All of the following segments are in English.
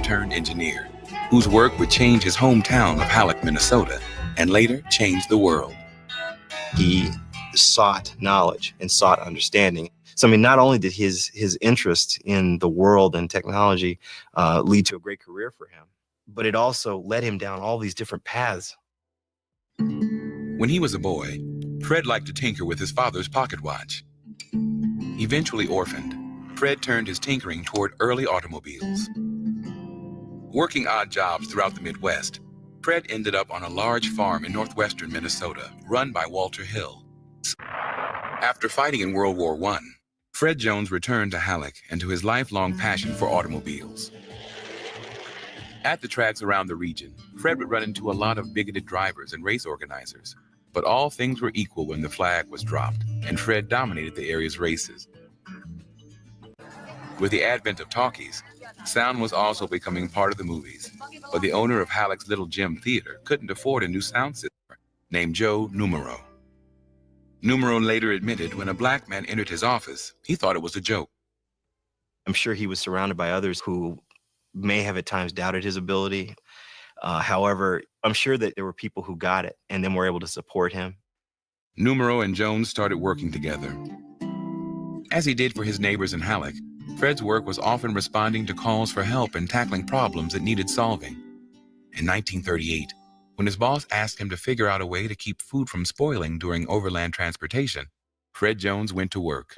inventor-turned-engineer, whose work would change his hometown of Halleck, Minnesota, and later change the world. He sought knowledge and sought understanding. So, I mean, not only did his interest in the world and technology lead to a great career for him, but it also led him down all these different paths. When he was a boy, Fred liked to tinker with his father's pocket watch. Eventually orphaned, Fred turned his tinkering toward early automobiles. Working odd jobs throughout the Midwest, Fred ended up on a large farm in northwestern Minnesota run by Walter Hill. After fighting in World War I, Fred Jones returned to Halleck and to his lifelong passion for automobiles. At the tracks around the region, Fred would run into a lot of bigoted drivers and race organizers, but all things were equal when the flag was dropped, and Fred dominated the area's races. With the advent of talkies, sound was also becoming part of the movies, but the owner of Halleck's Little Gym Theater couldn't afford a new sound system named Joe Numero. Numero later admitted when a black man entered his office, he thought it was a joke. I'm sure he was surrounded by others who may have at times doubted his ability. However, I'm sure that there were people who got it and then were able to support him. Numero and Jones started working together. As he did for his neighbors in Halleck, Fred's work was often responding to calls for help and tackling problems that needed solving. In 1938, when his boss asked him to figure out a way to keep food from spoiling during overland transportation, Fred Jones went to work.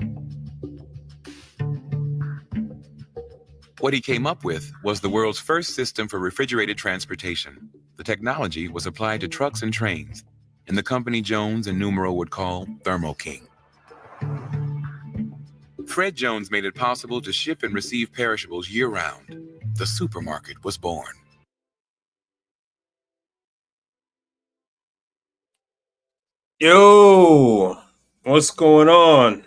What he came up with was the world's first system for refrigerated transportation. The technology was applied to trucks and trains, and the company Jones and Numero would call Thermo King. Fred Jones made it possible to ship and receive perishables year-round. The supermarket was born. Yo, what's going on?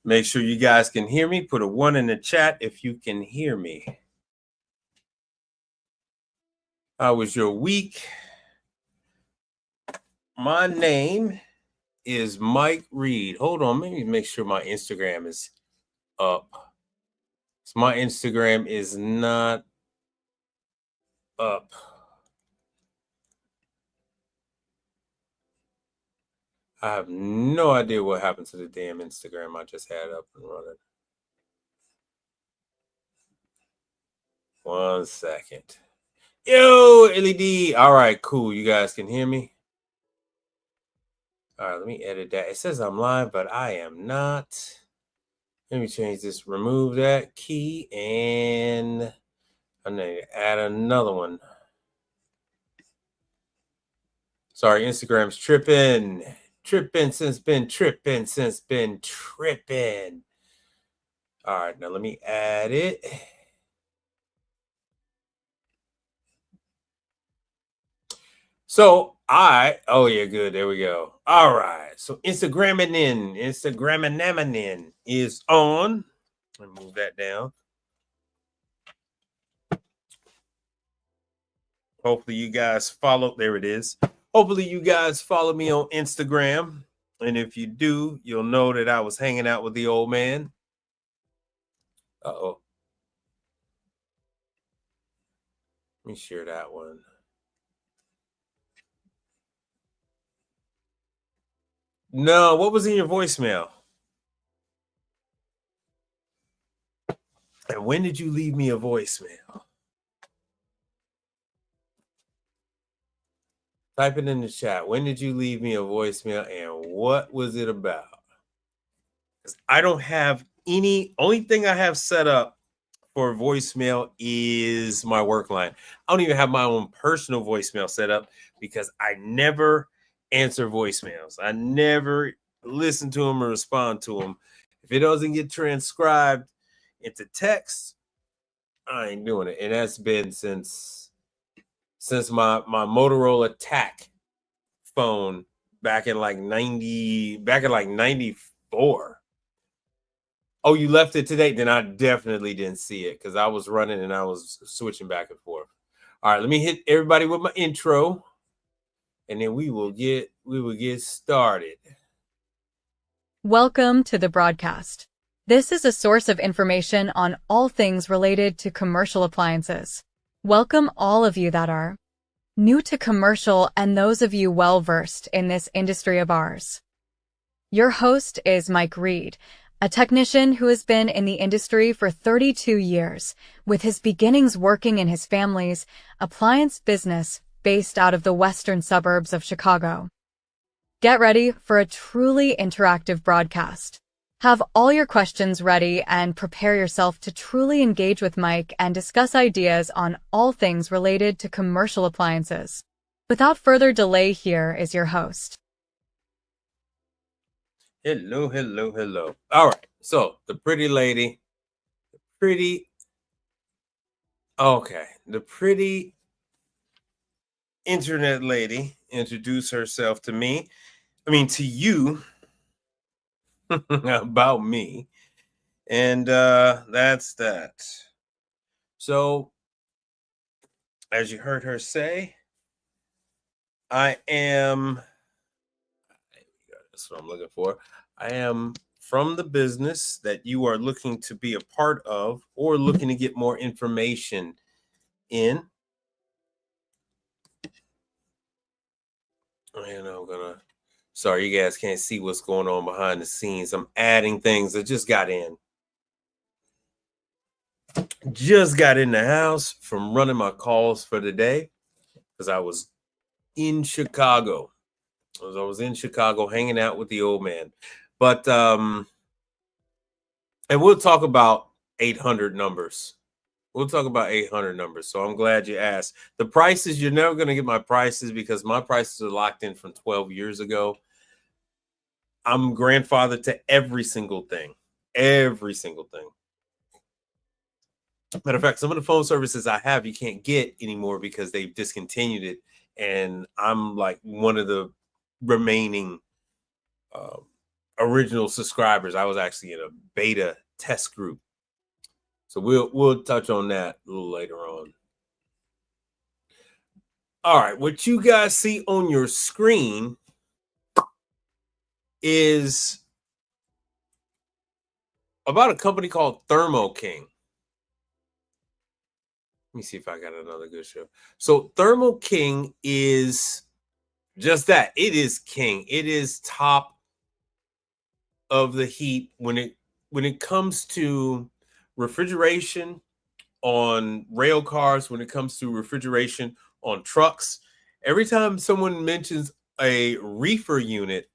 Make sure you guys can hear me. Put a 1 in the chat if you can hear me. How was your week? My name is Mike Reed. Hold on, let me make sure my Instagram is up. So my Instagram is not up. I have no idea what happened to the damn Instagram I just had up and running. 1 second. Yo, LED. All right, cool. You guys can hear me? All right, let me edit that. It says I'm live, but I am not. Let me change this. Remove that key, and I'm going to add another one. Sorry, Instagram's tripping. Tripping since been tripping. All right, now let me add it. So oh yeah, good. There we go. All right. So Instagramming is on. Let me move that down. Hopefully you guys follow. There it is. Hopefully you guys follow me on Instagram. And if you do, you'll know that I was hanging out with the old man. Uh-oh. Let me share that one. No, what was in your voicemail? And when did you leave me a voicemail? Type it in the chat. When did you leave me a voicemail and what was it about? Because I don't have only thing I have set up for voicemail is my work line. I don't even have my own personal voicemail set up because I never answer voicemails. I never listen to them or respond to them. If it doesn't get transcribed into text, I ain't doing it. And that's been since my Motorola TAC phone back in like 94. Oh, you left it today? Then I definitely didn't see it because I was running and I was switching back and forth. All right, let me hit everybody with my intro, and then we will get started. Welcome to the broadcast. This is a source of information on all things related to commercial appliances. Welcome all of you that are new to commercial and those of you well-versed in this industry of ours. Your host is Mike Reed, a technician who has been in the industry for 32 years, with his beginnings working in his family's appliance business based out of the western suburbs of Chicago. Get ready for a truly interactive broadcast. Have all your questions ready and prepare yourself to truly engage with Mike and discuss ideas on all things related to commercial appliances. Without further delay, here is your host. Hello, hello, hello. All right. So the pretty lady, the pretty internet lady introduced herself to to you about me. And that's that. So, as you heard her say, that's what I'm looking for. I am from the business that you are looking to be a part of or looking to get more information in. And sorry, you guys can't see what's going on behind the scenes. I'm adding things. I just got in. Just got in the house from running my calls for the day because I was in Chicago. I was in Chicago hanging out with the old man. But and we'll talk about 800 numbers. We'll talk about 800 numbers. So I'm glad you asked. The prices, you're never going to get my prices because my prices are locked in from 12 years ago. I'm grandfathered to every single thing. Every single thing. Matter of fact, some of the phone services I have, you can't get anymore because they've discontinued it. And I'm like one of the remaining original subscribers. I was actually in a beta test group. So we'll touch on that a little later on. All right, what you guys see on your screen is about a company called Thermo King. Let me see if I got another good show. So Thermo King is just that. It is king. It is top of the heap when it comes to refrigeration on rail cars, when it comes to refrigeration on trucks. Every time someone mentions a reefer unit,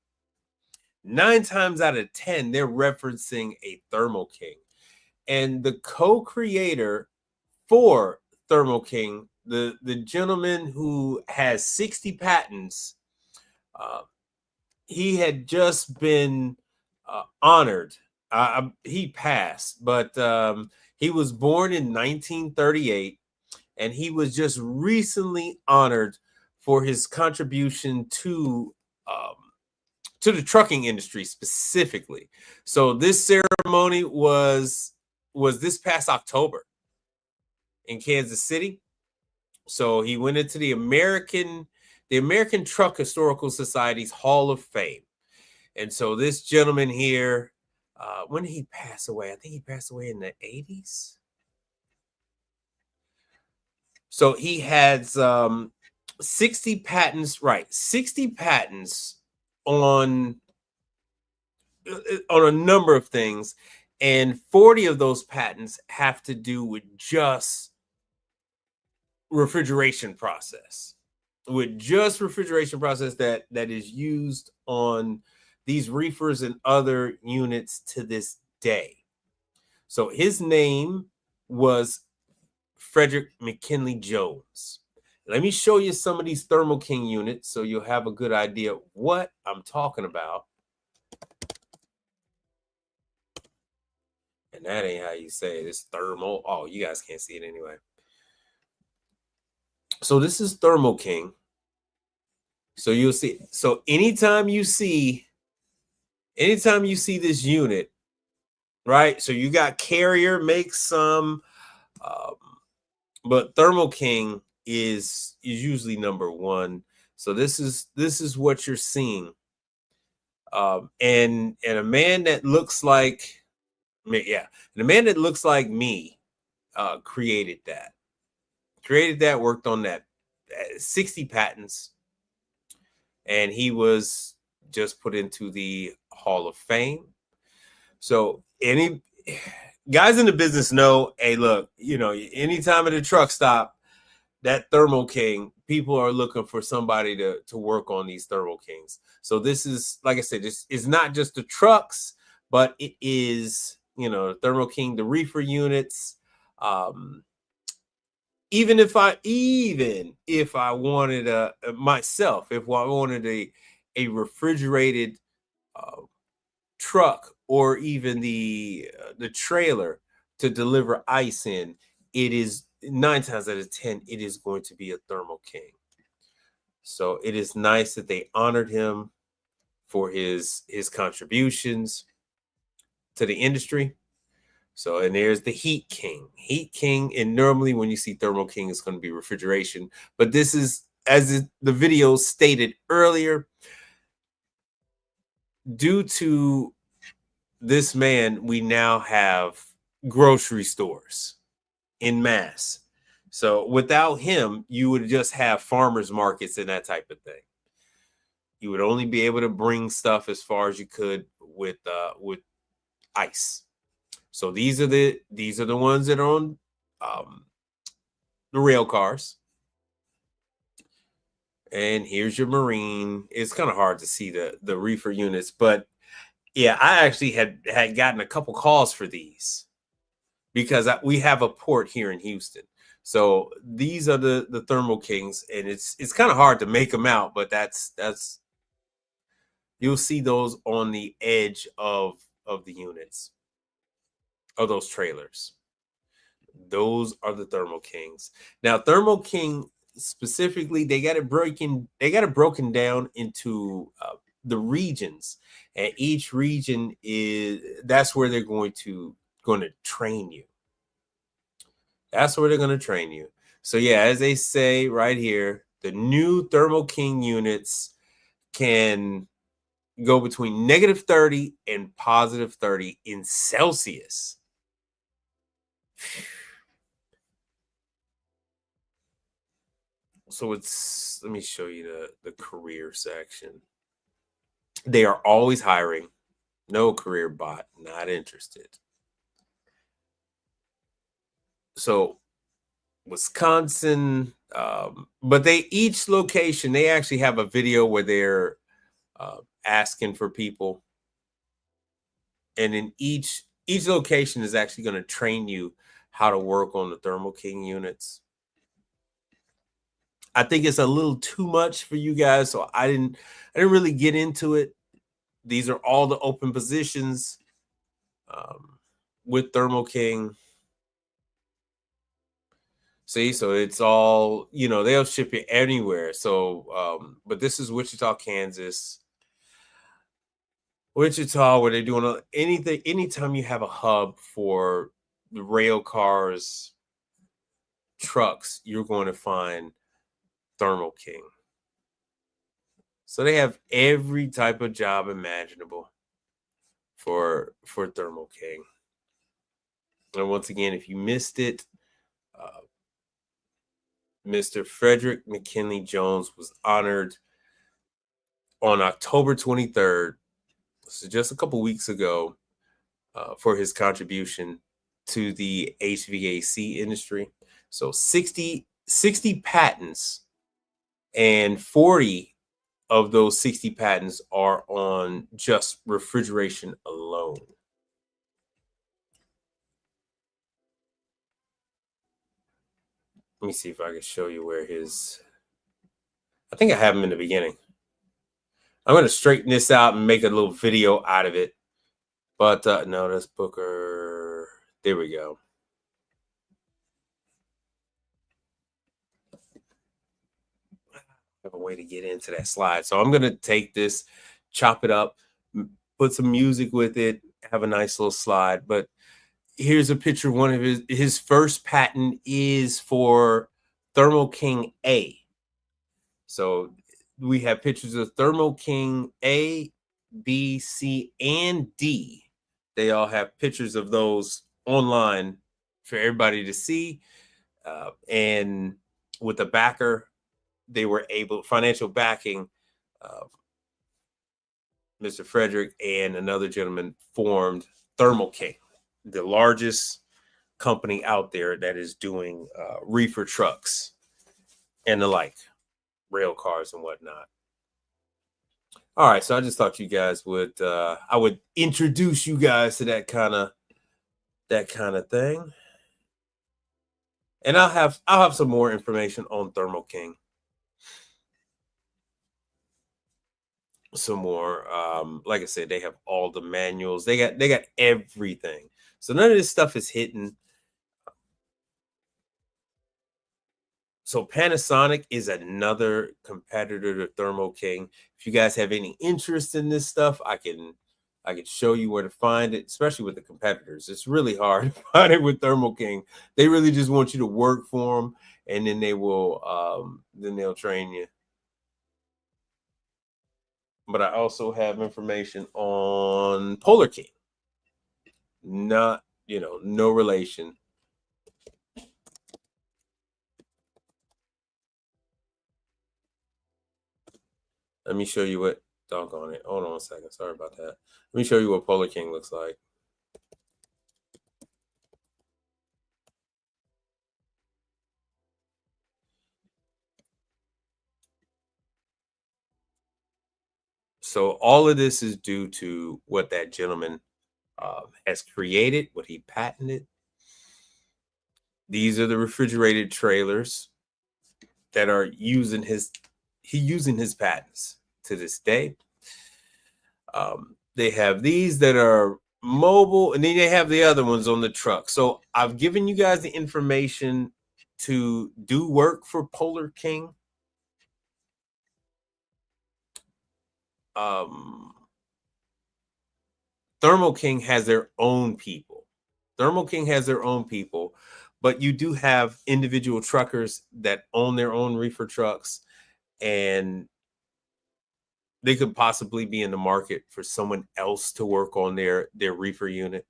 9 times out of 10, they're referencing a Thermo King. And the co-creator for Thermo King, the gentleman who has 60 patents, he had just been honored. He passed, but he was born in 1938, and he was just recently honored for his contribution to the trucking industry specifically. So this ceremony was this past October in Kansas City. So he went into the American Truck Historical Society's Hall of Fame. And so this gentleman here, when did he pass away? I think he passed away in the 80s. So he had 60 patents, right? 60 patents on a number of things. And 40 of those patents have to do with just refrigeration process. With just refrigeration process that is used on these reefers and other units to this day. So his name was Frederick McKinley Jones. Let me show you some of these Thermo King units so you'll have a good idea what I'm talking about. And that ain't how you say it. It's thermal. Oh, you guys can't see it anyway. So this is Thermo King. So you'll see. So anytime you see this unit, right? So you got Carrier makes some, but Thermo King is usually number one. So this is what you're seeing. And a man that looks like Yeah, the man that looks like me created that. Worked on that, 60 patents, and he was just put into the Hall of Fame. So any guys in the business know, hey, look, anytime at a truck stop, that Thermo King, people are looking for somebody to work on these Thermo Kings. So this is, like I said, this is not just the trucks, but it is, Thermo King, the reefer units. Even if I wanted myself, if I wanted a refrigerated truck, or even the trailer to deliver ice in, it is 9 times out of 10 it is going to be a Thermo King. So it is nice that they honored him for his contributions to the industry. So, and there's the Heat King. And normally when you see Thermo King, it's going to be refrigeration. But this is, as the video stated earlier, due to this man, we now have grocery stores en masse. So without him, you would just have farmers markets and that type of thing. You would only be able to bring stuff as far as you could with ice. So these are the ones that are on the rail cars. And here's your marine. It's kind of hard to see the reefer units, but yeah, I actually had gotten a couple calls for these because we have a port here in Houston. So these are the Thermo Kings, and it's kind of hard to make them out, but that's you'll see those on the edge of the units, of those trailers. Those are the Thermo Kings. Now, Thermo King specifically, they got it broken down into the regions, and each region that's where they're going to train you. That's where they're going to train you. So yeah, as they say right here, the new Thermo King units can go between -30 and +30 in Celsius. So let me show you the career section. They are always hiring. No career bot, not interested. So Wisconsin, but each location, they actually have a video where they're asking for people. And in each location is actually going to train you how to work on the Thermo King units. I think it's a little too much for you guys, so I didn't really get into it. These are all the open positions with Thermo King. See, so it's all, they'll ship it anywhere. So, but this is Wichita, Kansas. Wichita, where they're doing anything, anytime you have a hub for the rail cars, trucks, you're going to find Thermo King. So they have every type of job imaginable for Thermo King. And once again, if you missed it, Mr. Frederick McKinley Jones was honored on October 23rd, so just a couple weeks ago, for his contribution to the HVAC industry. So 60 patents, and 40 of those 60 patents are on just refrigeration alone. Let me see if I can show you where I think I have him in the beginning. I'm going to straighten this out and make a little video out of it. But no, that's Booker. There we go. I have a way to get into that slide. So I'm going to take this, chop it up, put some music with it, have a nice little slide. But here's a picture of one of his first patent is for Thermo King A. So we have pictures of Thermo King A, B, C, and D. They all have pictures of those online for everybody to see. And with the backer, they were able, financial backing, Mr. Frederick and another gentleman formed Thermal King, the largest company out there that is doing reefer trucks and the like, rail cars and whatnot. All right, so I just thought you guys would I would introduce you guys to that kind of thing. And I'll have some more information on Thermal King. Some more. Like I said, they have all the manuals. They got everything. So none of this stuff is hidden. So Panasonic is another competitor to Thermo King. If you guys have any interest in this stuff, I can show you where to find it, especially with the competitors. It's really hard to find it with Thermo King. They really just want you to work for them, and then they'll train you. But I also have information on Polar King. Not, no relation. Let me show you what, doggone it. Hold on a second. Sorry about that. Let me show you what Polar King looks like. So all of this is due to what that gentleman has created, what he patented. These are the refrigerated trailers that are using his patents to this day. They have these that are mobile, and then they have the other ones on the truck. So I've given you guys the information to do work for Polar King. Thermo King has their own people. But you do have individual truckers that own their own reefer trucks, and they could possibly be in the market for someone else to work on their reefer unit.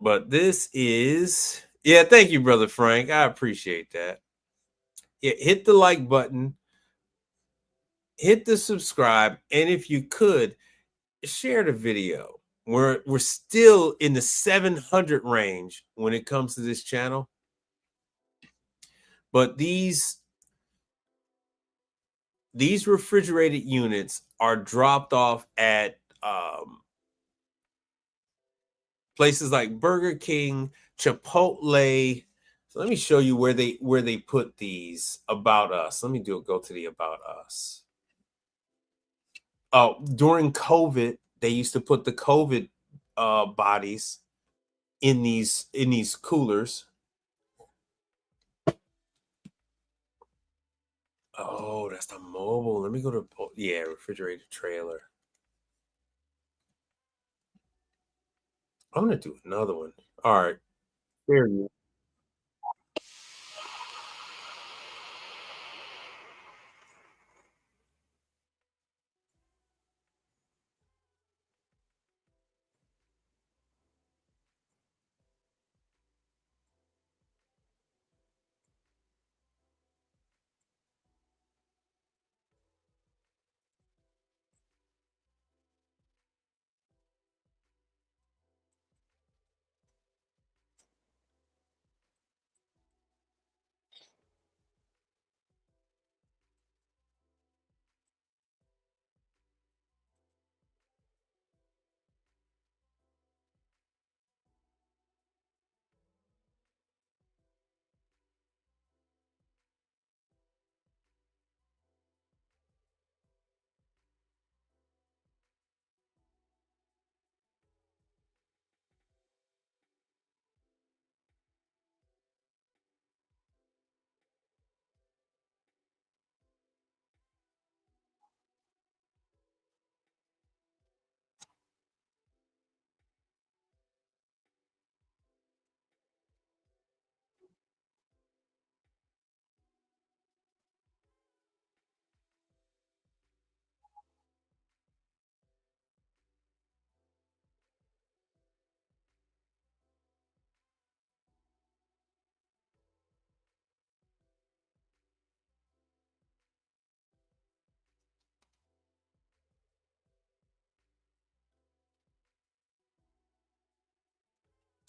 But this is, yeah, thank you, Brother Frank. I appreciate that. Yeah, hit the like button, hit the subscribe, and if you could, share the video. We're still in the 700 range when it comes to this channel. But these refrigerated units are dropped off at places like Burger King, Chipotle. So let me show you where they put these About Us. Let me go to the About Us. Oh, during COVID, they used to put the COVID bodies in these coolers. Oh, that's the mobile. Let me go to, yeah, refrigerated trailer. I'm gonna do another one. All right, there you go.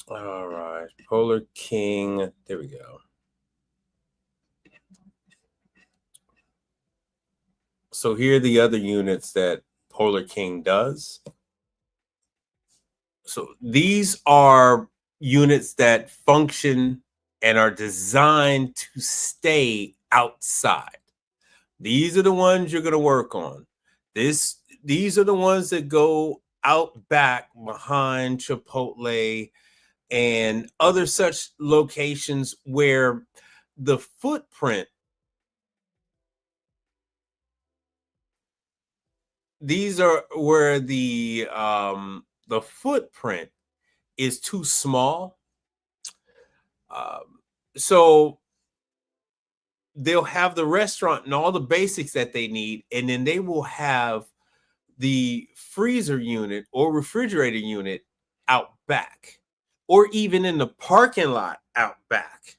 All right, Polar King. There we go. So here are the other units that Polar King does. So these are units that function and are designed to stay outside. These are the ones you're going to work on. These are the ones that go out back behind Chipotle and other such locations where the footprint, these are where the footprint is too small. So they'll have the restaurant and all the basics that they need, and then they will have the freezer unit or refrigerator unit out back, or even in the parking lot out back.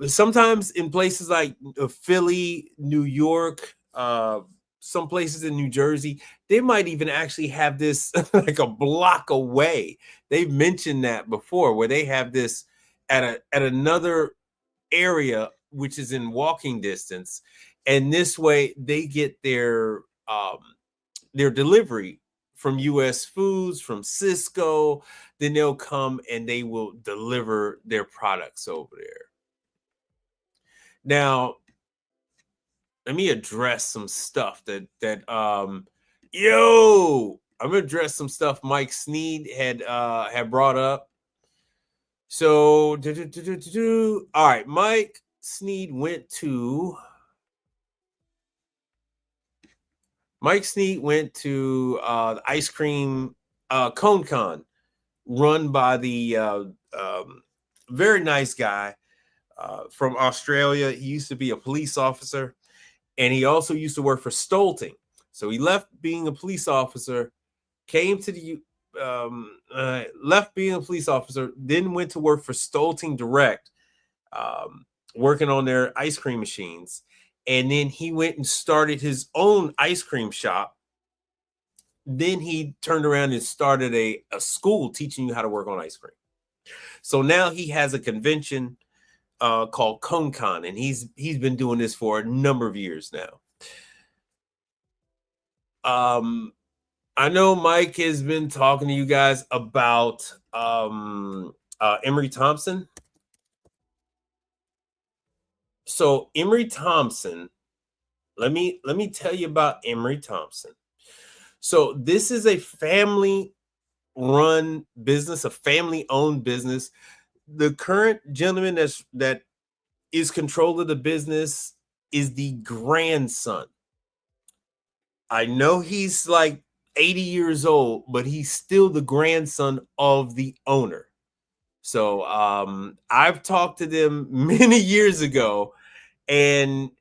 Sometimes in places like Philly, New York, some places in New Jersey, they might even actually have this like a block away. They've mentioned that before, where they have this at another area which is in walking distance, and this way they get their delivery from US Foods, from Cisco. Then they'll come and they will deliver their products over there. Now, let me address some stuff that I'm gonna address some stuff Mike Sneed had brought up. So all right, Mike Sneed went to the ice cream Cone Con run by the very nice guy from Australia. He used to be a police officer, and he also used to work for Stolting. So he left being a police officer, came to the left being a police officer, then went to work for Stolting Direct, working on their ice cream machines. And then he went and started his own ice cream shop. Then he turned around and started a school teaching you how to work on ice cream. So now he has a convention called ConeCon, and he's been doing this for a number of years now. I know Mike has been talking to you guys about Emery Thompson. So Emery Thompson, let me tell you about Emery Thompson. So this is a family-run business, a family-owned business. The current gentleman that is control of the business is the grandson. I know he's like 80 years old, but he's still the grandson of the owner. So I've talked to them many years ago, and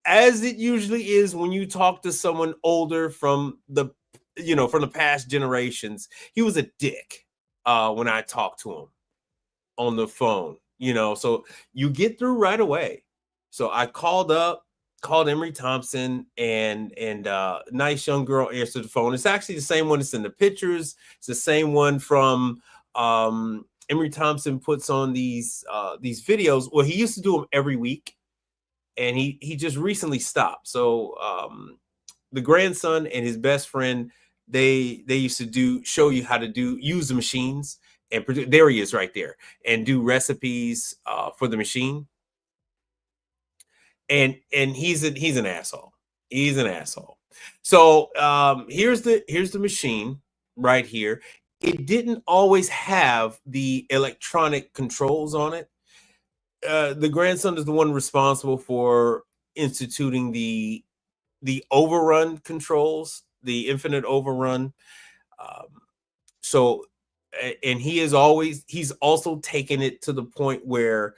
as it usually is when you talk to someone older from the past generations, he was a dick when I talked to him on the phone, so you get through right away. So I called Emery Thompson, and nice young girl answered the phone. It's actually the same one that's in the pictures. It's the same one from Emery Thompson puts on these videos. Well, he used to do them every week, and he just recently stopped. So the grandson and his best friend, they used to show you how to use the machines and produce. There he is right there, and do recipes for the machine. And he's an asshole. He's an asshole. So here's the machine right here. It didn't always have the electronic controls on it. The grandson is the one responsible for instituting the overrun controls, the infinite overrun. So, and he's also taken it to the point where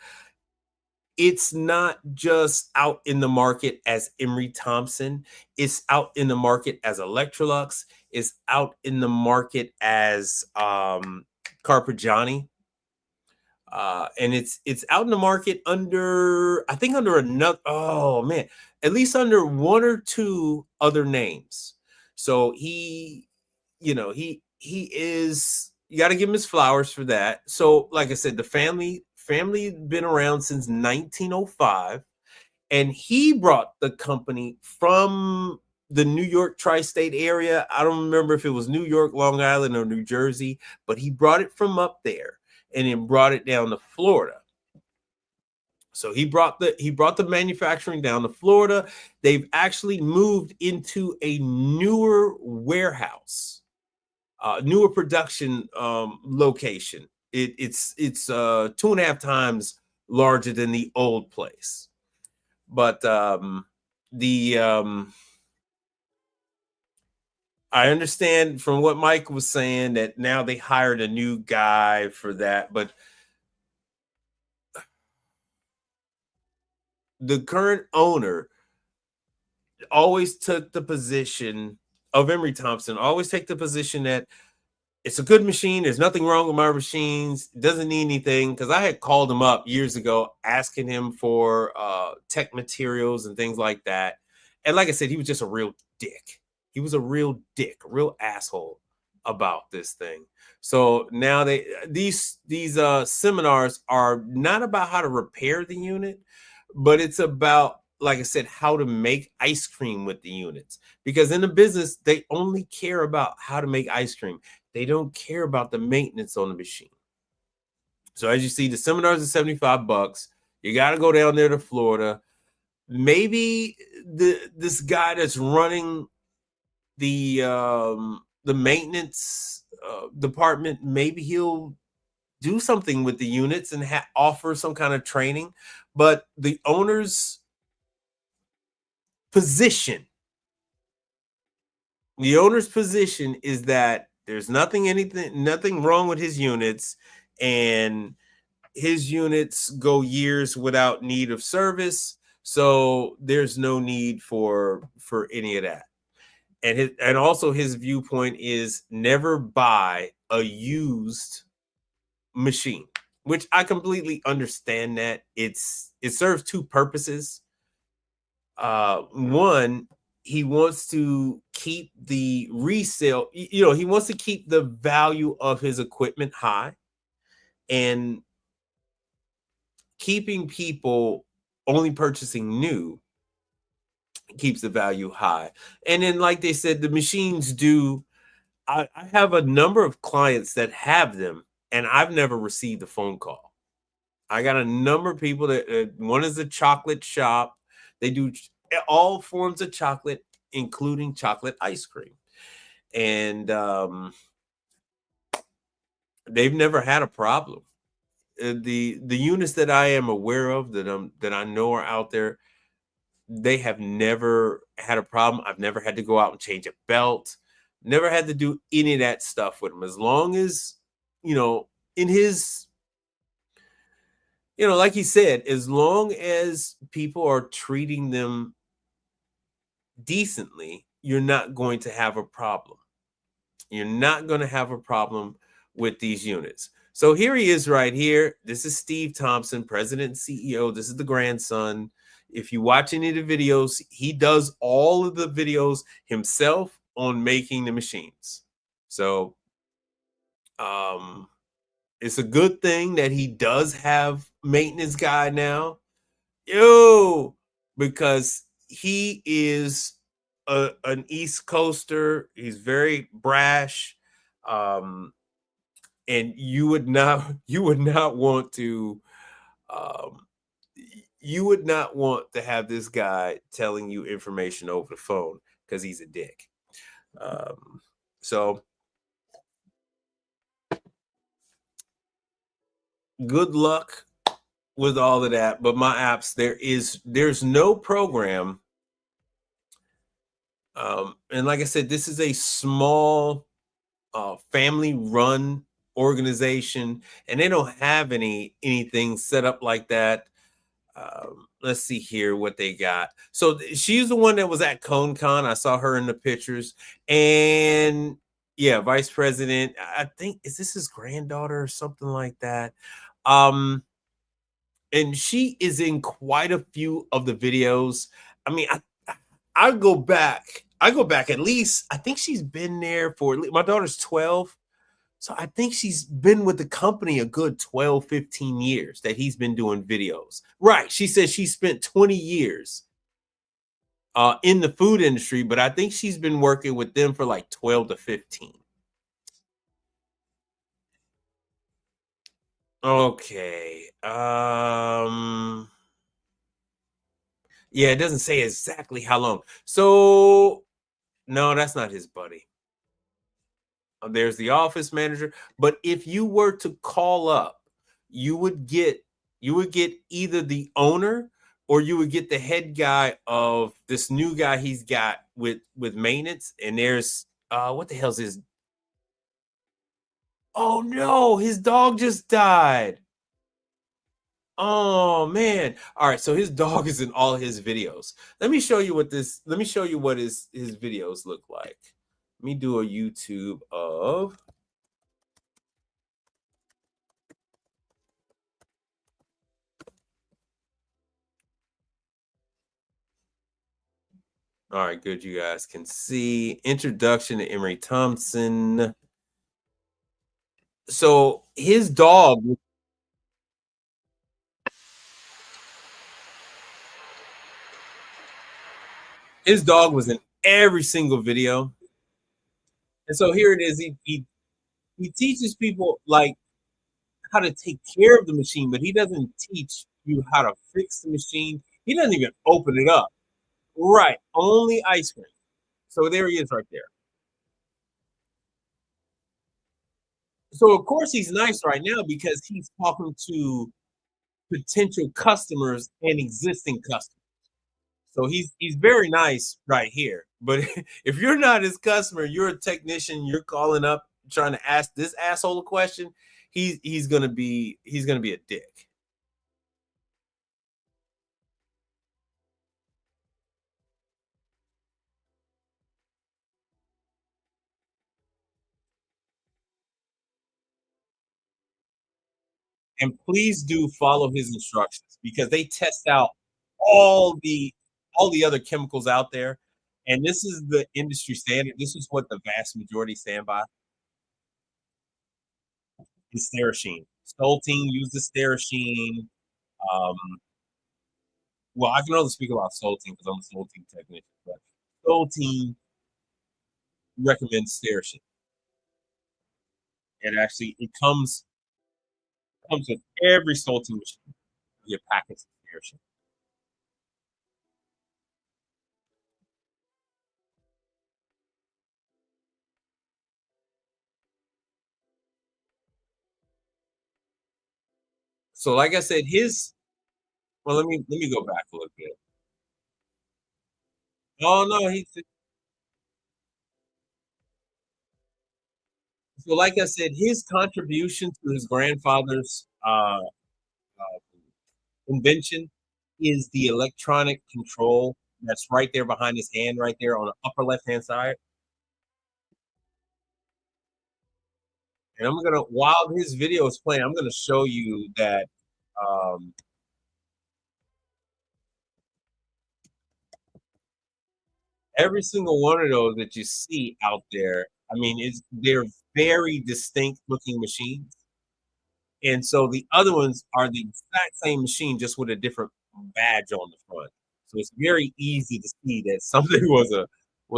it's not just out in the market as Emery Thompson. It's out in the market as Electrolux. It's out in the market as Carpigiani. And it's out in the market under another, at least under one or two other names. So he is you got to give him his flowers for that. So, like I said, the family been around since 1905, and he brought the company from the New York tri-state area. I don't remember if it was New York, Long Island, or New Jersey, but he brought it from up there and then brought it down to Florida. So he brought the manufacturing down to Florida. They've actually moved into a newer warehouse, newer production location. It's 2.5 times larger than the old place. But I understand from what Mike was saying that now they hired a new guy for that, but the current owner always took the position of Emery Thompson, always take the position that it's a good machine. There's nothing wrong with my machines. It doesn't need anything. Because I had called him up years ago asking him for tech materials and things like that. And like I said, he was just a real dick. He was a real dick, a real asshole about this thing. So now these seminars are not about how to repair the unit, but it's about, like I said, how to make ice cream with the units. Because in the business, they only care about how to make ice cream. They don't care about the maintenance on the machine. So as you see, the seminars are $75. You got to go down there to Florida. Maybe this guy that's running the maintenance department, maybe he'll do something with the units and offer some kind of training. But the owner's position is that there's nothing wrong with his units, and his units go years without need of service. So there's no need for any of that. And also his viewpoint is never buy a used machine, which I completely understand that. It serves two purposes. One, he wants to keep the resale, he wants to keep the value of his equipment high, and keeping people only purchasing new keeps the value high. And then, like they said, the machines do. I have a number of clients that have them, and I've never received a phone call. I got a number of people that one is a chocolate shop. They do all forms of chocolate, including chocolate ice cream. And they've never had a problem. The units that I am aware of that I know are out there, they have never had a problem. I've never had to go out and change a belt. Never had to do any of that stuff with them. As long as, in his, like he said, as long as people are treating them decently, you're not going to have a problem. You're not going to have a problem with these units. So here he is right here. This is Steve Thompson, president and CEO. This is the grandson. If you watch any of the videos, he does all of the videos himself on making the machines. So it's a good thing that he does have maintenance guy now. Because he is an East Coaster. He's very brash. And you would not want to have this guy telling you information over the phone, because he's a dick. So good luck with all of that. But my apps, there's no program. And like I said, this is a small family-run organization, and they don't have anything set up like that. Let's see here what they got. So she's the one that was at ConeCon. I saw her in the pictures. And yeah, vice president, I think, is this his granddaughter or something like that? And she is in quite a few of the videos. I mean, I go back at least, I think she's been there for, my daughter's 12. So I think she's been with the company a good 12, 15 years that he's been doing videos. Right. She says she spent 20 years in the food industry, but I think she's been working with them for like 12 to 15. Okay. Yeah, it doesn't say exactly how long. So no, that's not his buddy. There's the office manager, but if you were to call up, you would get either the owner or you would get the head guy of this new guy he's got with maintenance. And there's what the hell's his? Oh no, his dog just died. Oh man. All right, so his dog is in all his videos. Let me show you what his videos look like. Let me do a YouTube of all right, good. You guys can see introduction to Emery Thompson. So his dog was in every single video. And so here it is. He teaches people like how to take care of the machine, but he doesn't teach you how to fix the machine. He doesn't even open it up. Right. Only ice cream. So there he is right there. So of course he's nice right now because he's talking to potential customers and existing customers. So he's very nice right here. But if you're not his customer, you're a technician, you're calling up trying to ask this asshole a question, he's gonna be a dick. And please do follow his instructions because they test out all the other chemicals out there. And this is the industry standard. This is what the vast majority stand by. Is Sterashine. Stoltine use the Sterashine. Um, well, I can only speak about Stoltine because I'm a Stoltine technician, but Stoltine recommends Sterashine. It actually comes with every Stoltine machine. You get packets of Sterashine. So, like I said, well, let me go back a little bit. Oh no, so like I said, his contribution to his grandfather's invention is the electronic control that's right there behind his hand, right there on the upper left hand side. And I'm gonna, while his video is playing, I'm gonna show you that um, every single one of those that you see out there, I mean, they're very distinct looking machines. And so the other ones are the exact same machine, just with a different badge on the front. So it's very easy to see that something was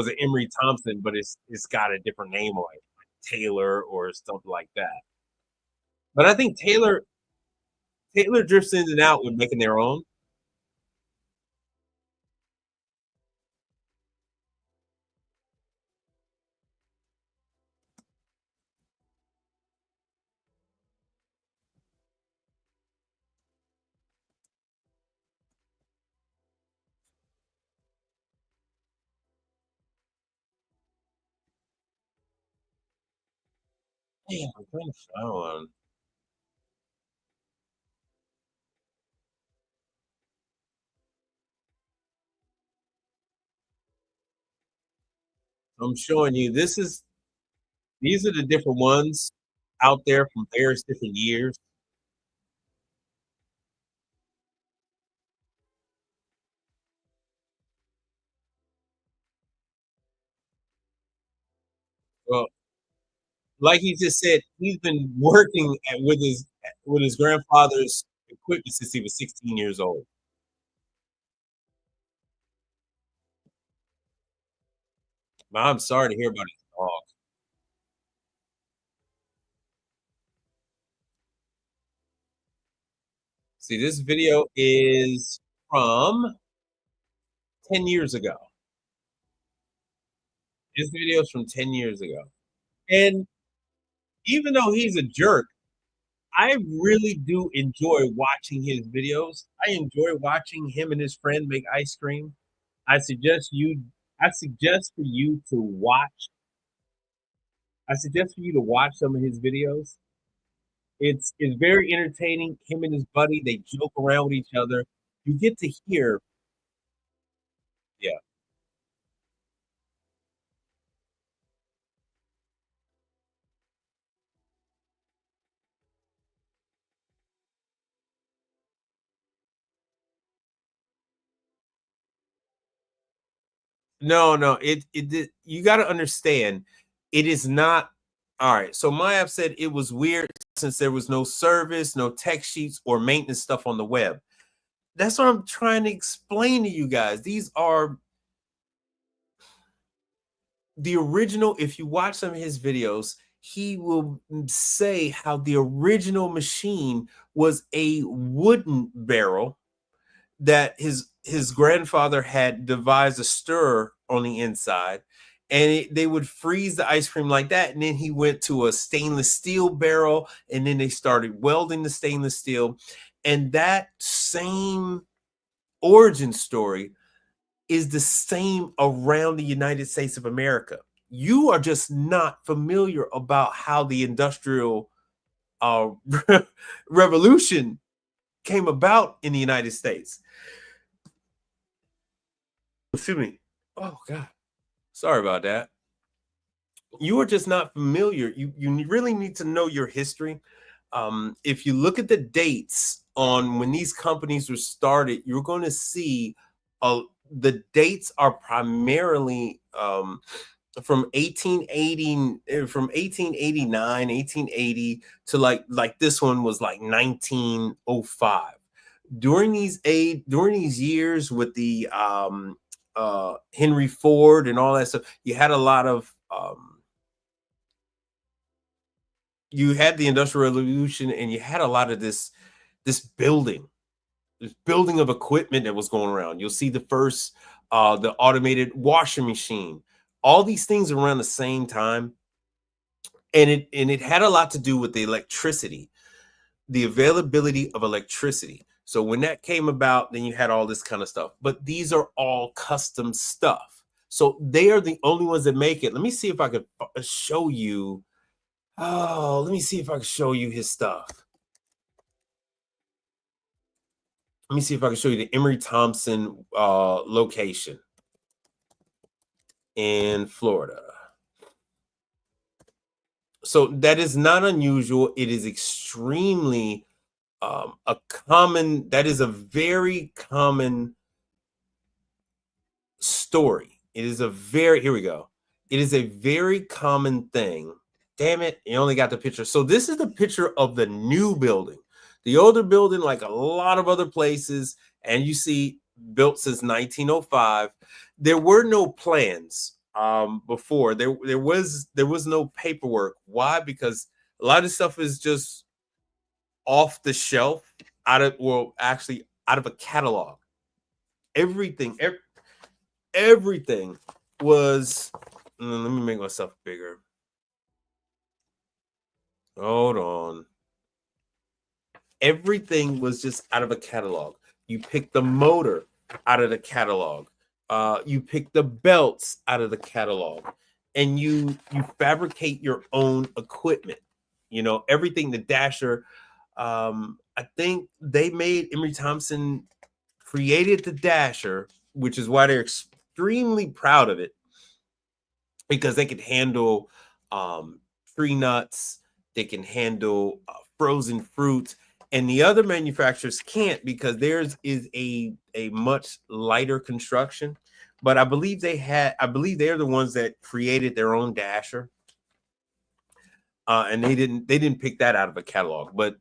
an Emery Thompson, but it's got a different name on it, like Taylor or something like that. But I think Taylor drifts in and out with making their own. Damn, I'm trying to find one. I'm showing you. These are the different ones out there from various different years. Well, like he just said, he's been working with his grandfather's equipment since he was 16 years old. I'm sorry to hear about his dog. See, this video is from 10 years ago. This video is from 10 years ago. And even though he's a jerk, I really do enjoy watching his videos. I enjoy watching him and his friend make ice cream. I suggest you I suggest for you to watch I suggest for you to watch some of his videos. It's very entertaining. Him and his buddy, they joke around with each other. You get to hear, yeah. No, no, you got to understand, it is not all right. So my app said it was weird since there was no service, no tech sheets or maintenance stuff on the web. That's what I'm trying to explain to you guys. These are the original. If you watch some of his videos, he will say how the original machine was a wooden barrel that his grandfather had devised a stirrer on the inside, and they would freeze the ice cream like that, and then he went to a stainless steel barrel, and then they started welding the stainless steel, and that same origin story is the same around the United States of America. You are just not familiar about how the industrial uh, revolution came about in the United States. Excuse me. Oh God, sorry about that. You are just not familiar. You really need to know your history. If you look at the dates on when these companies were started, you're going to see the dates are primarily from 1889, 1880 to like this one was like 1905. During these years with the Henry Ford and all that stuff, you had a lot of you had the Industrial Revolution, and you had a lot of this building of equipment that was going around. You'll see the first the automated washing machine, all these things around the same time, and it had a lot to do with the electricity, the availability of electricity. So when that came about, then you had all this kind of stuff. But these are all custom stuff. So they are the only ones that make it. Let me see if I could show you. Oh, let me see if I can show you his stuff. Let me see if I can show you the Emory Thompson location in Florida. So that is not unusual. It is extremely that is a very common story. It is a very, here we go. It is a very common thing. Damn it, you only got the picture. So this is the picture of the new building. The older building, like a lot of other places, and you see built since 1905. There were no plans before. There was no paperwork. Why? Because a lot of stuff is just off the shelf, actually out of a catalog. Everything was, let me make myself bigger. Hold on. Everything was just out of a catalog. You pick the motor out of the catalog. You pick the belts out of the catalog, and you fabricate your own equipment. You know, everything, the dasher. I think they made Emory Thompson created the dasher, which is why they're extremely proud of it, because they can handle tree nuts, they can handle frozen fruit, and the other manufacturers can't because theirs is a much lighter construction. But I believe they're the ones that created their own dasher. And they didn't pick that out of a catalog. But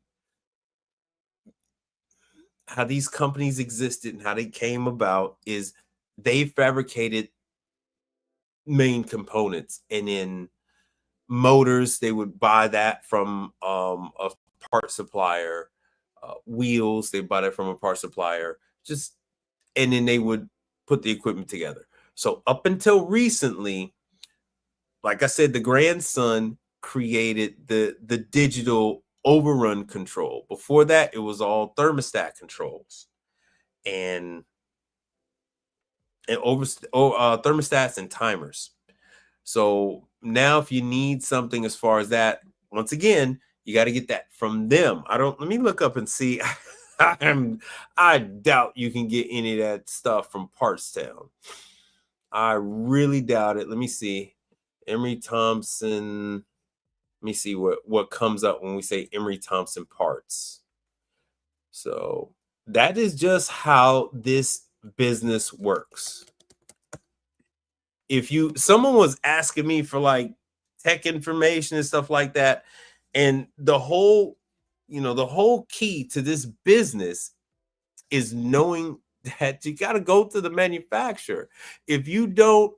how these companies existed and how they came about is they fabricated main components, and in motors they would buy that from a part supplier, wheels they buy that from a part supplier, and then they would put the equipment together. So up until recently, like I said, the grandson created the digital overrun control. Before that, it was all thermostat controls and thermostats and timers. So now if you need something as far as that, once again, you got to get that from them. Let me look up and see. I doubt you can get any of that stuff from Partstown. I really doubt it. Let me see. Emery Thompson. Let me see what comes up when we say Emery Thompson parts. So that is just how this business works. If someone was asking me for like tech information and stuff like that, and the whole key to this business is knowing that you got to go to the manufacturer. If you don't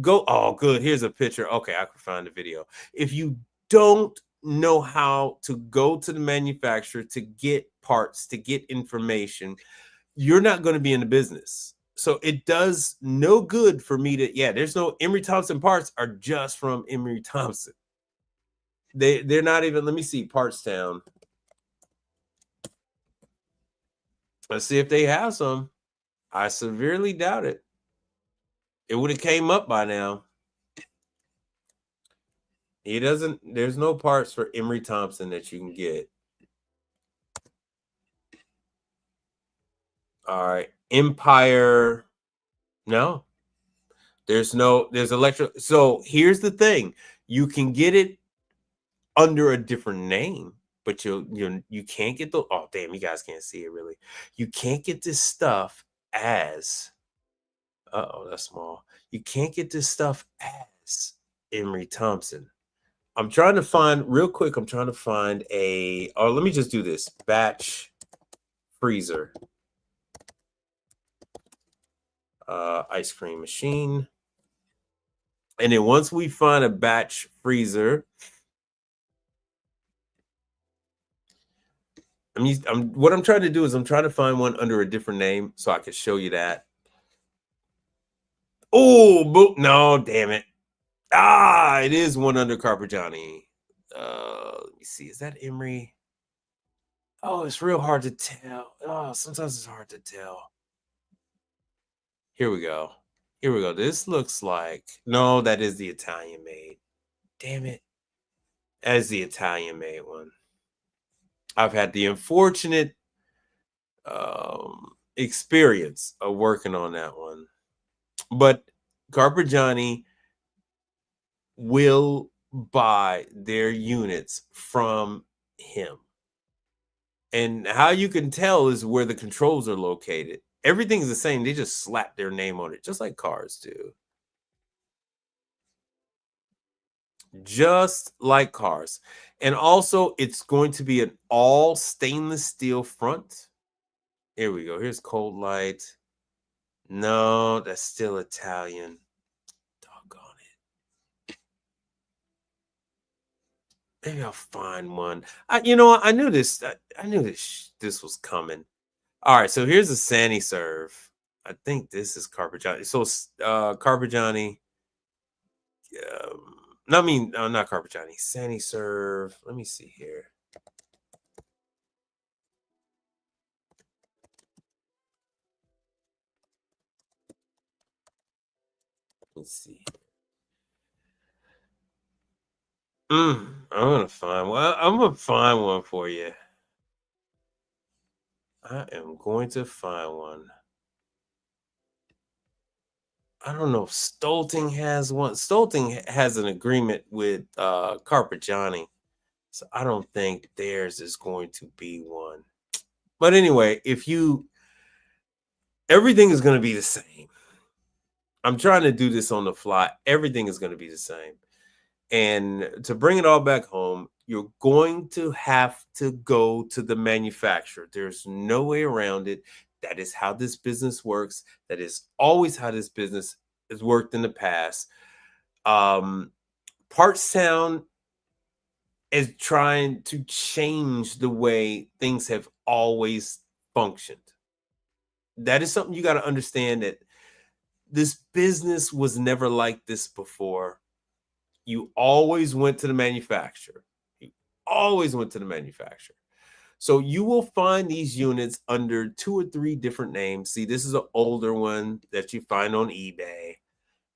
go, oh good, here's a picture. Okay, I can find the video. If you don't know how to go to the manufacturer to get parts, to get information, you're not going to be in the business. So it does no good for me there's no Emery Thompson parts are just from Emery Thompson. They're not even, let me see, Partstown. Let's see if they have some. I severely doubt it. It would have came up by now. There's no parts for Emery Thompson that you can get. All right. Empire. No. There's electric. So here's the thing. You can get it under a different name, but you can't get the, oh damn, you guys can't see it really. You can't get this stuff as, that's small. You can't get this stuff as Emery Thompson. I'm trying to find let me just do this. Batch freezer. Ice cream machine. And then once we find a batch freezer, what I'm trying to do is I'm trying to find one under a different name so I can show you that. Oh, no, damn it. It is one under Carpigiani. Let me see. Is that Emery? Oh, it's real hard to tell. Oh, sometimes it's hard to tell. Here we go. This looks like, no, that is the Italian made. Damn it. That is the Italian made one. I've had the unfortunate experience of working on that one. But Carpigiani will buy their units from him. And how you can tell is where the controls are located. Everything's the same. They just slap their name on it, just like cars do. Just like cars. And also, it's going to be an all stainless steel front. Here we go. Here's Cold Light. No, that's still Italian. Doggone it. Maybe I'll find one. I knew this. I knew this was coming. All right, so here's a Sandy Serve. I think this is Carpigiani. So Carpigiani. Not Carpigiani. Sandy Serve. Let me see here. Let's see. I'm gonna find one. I'm gonna find one for you. I am going to find one. I don't know if Stolting has one. Stolting has an agreement with Carpigiani, so I don't think theirs is going to be one. But anyway, everything is going to be the same. I'm trying to do this on the fly. Everything is going to be the same. And to bring it all back home, you're going to have to go to the manufacturer. There's no way around it. That is how this business works. That is always how this business has worked in the past. Partsound is trying to change the way things have always functioned. That is something you got to understand, that this business was never like this before. You always went to the manufacturer. You always went to the manufacturer. So you will find these units under 2 or 3 different names. See, this is an older one that you find on eBay,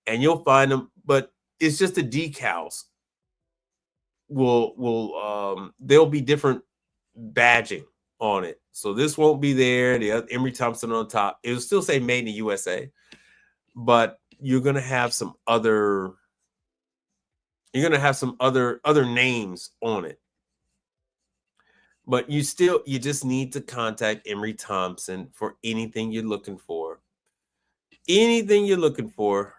and you'll find them, but it's just the decals there'll be different badging on it. So this won't be there. The other Emery Thompson on top. It'll still say made in the USA, but you're gonna have some other other names on it. But you just need to contact Emery Thompson for anything you're looking for. Anything you're looking for.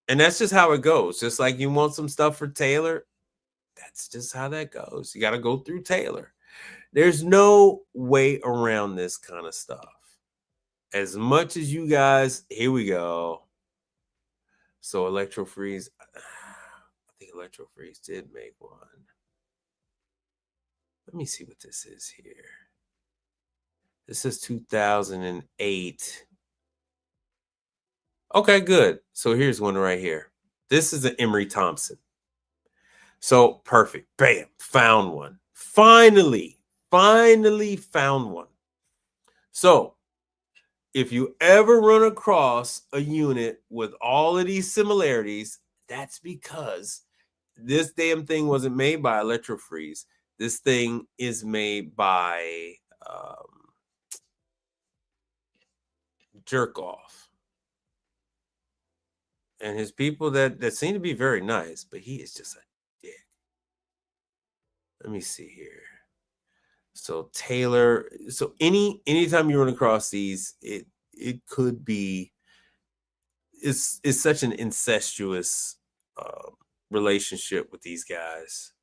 And that's just how it goes. Just like you want some stuff for Taylor, that's just how that goes. You got to go through Taylor. There's no way around this kind of stuff. As much as you guys, here we go. So Electro Freeze, I think Electro Freeze did make one. Let me see what this is here. This is 2008. Okay, good. So here's one right here. This is an Emery Thompson. So perfect. Bam. Found one. Finally found one. So if you ever run across a unit with all of these similarities, that's because this damn thing wasn't made by Electro Freeze. This thing is made by Jerk Off. And his people that seem to be very nice, but he is just a dick. Let me see here. So Taylor, so anytime you run across these, it could be, it's such an incestuous relationship with these guys.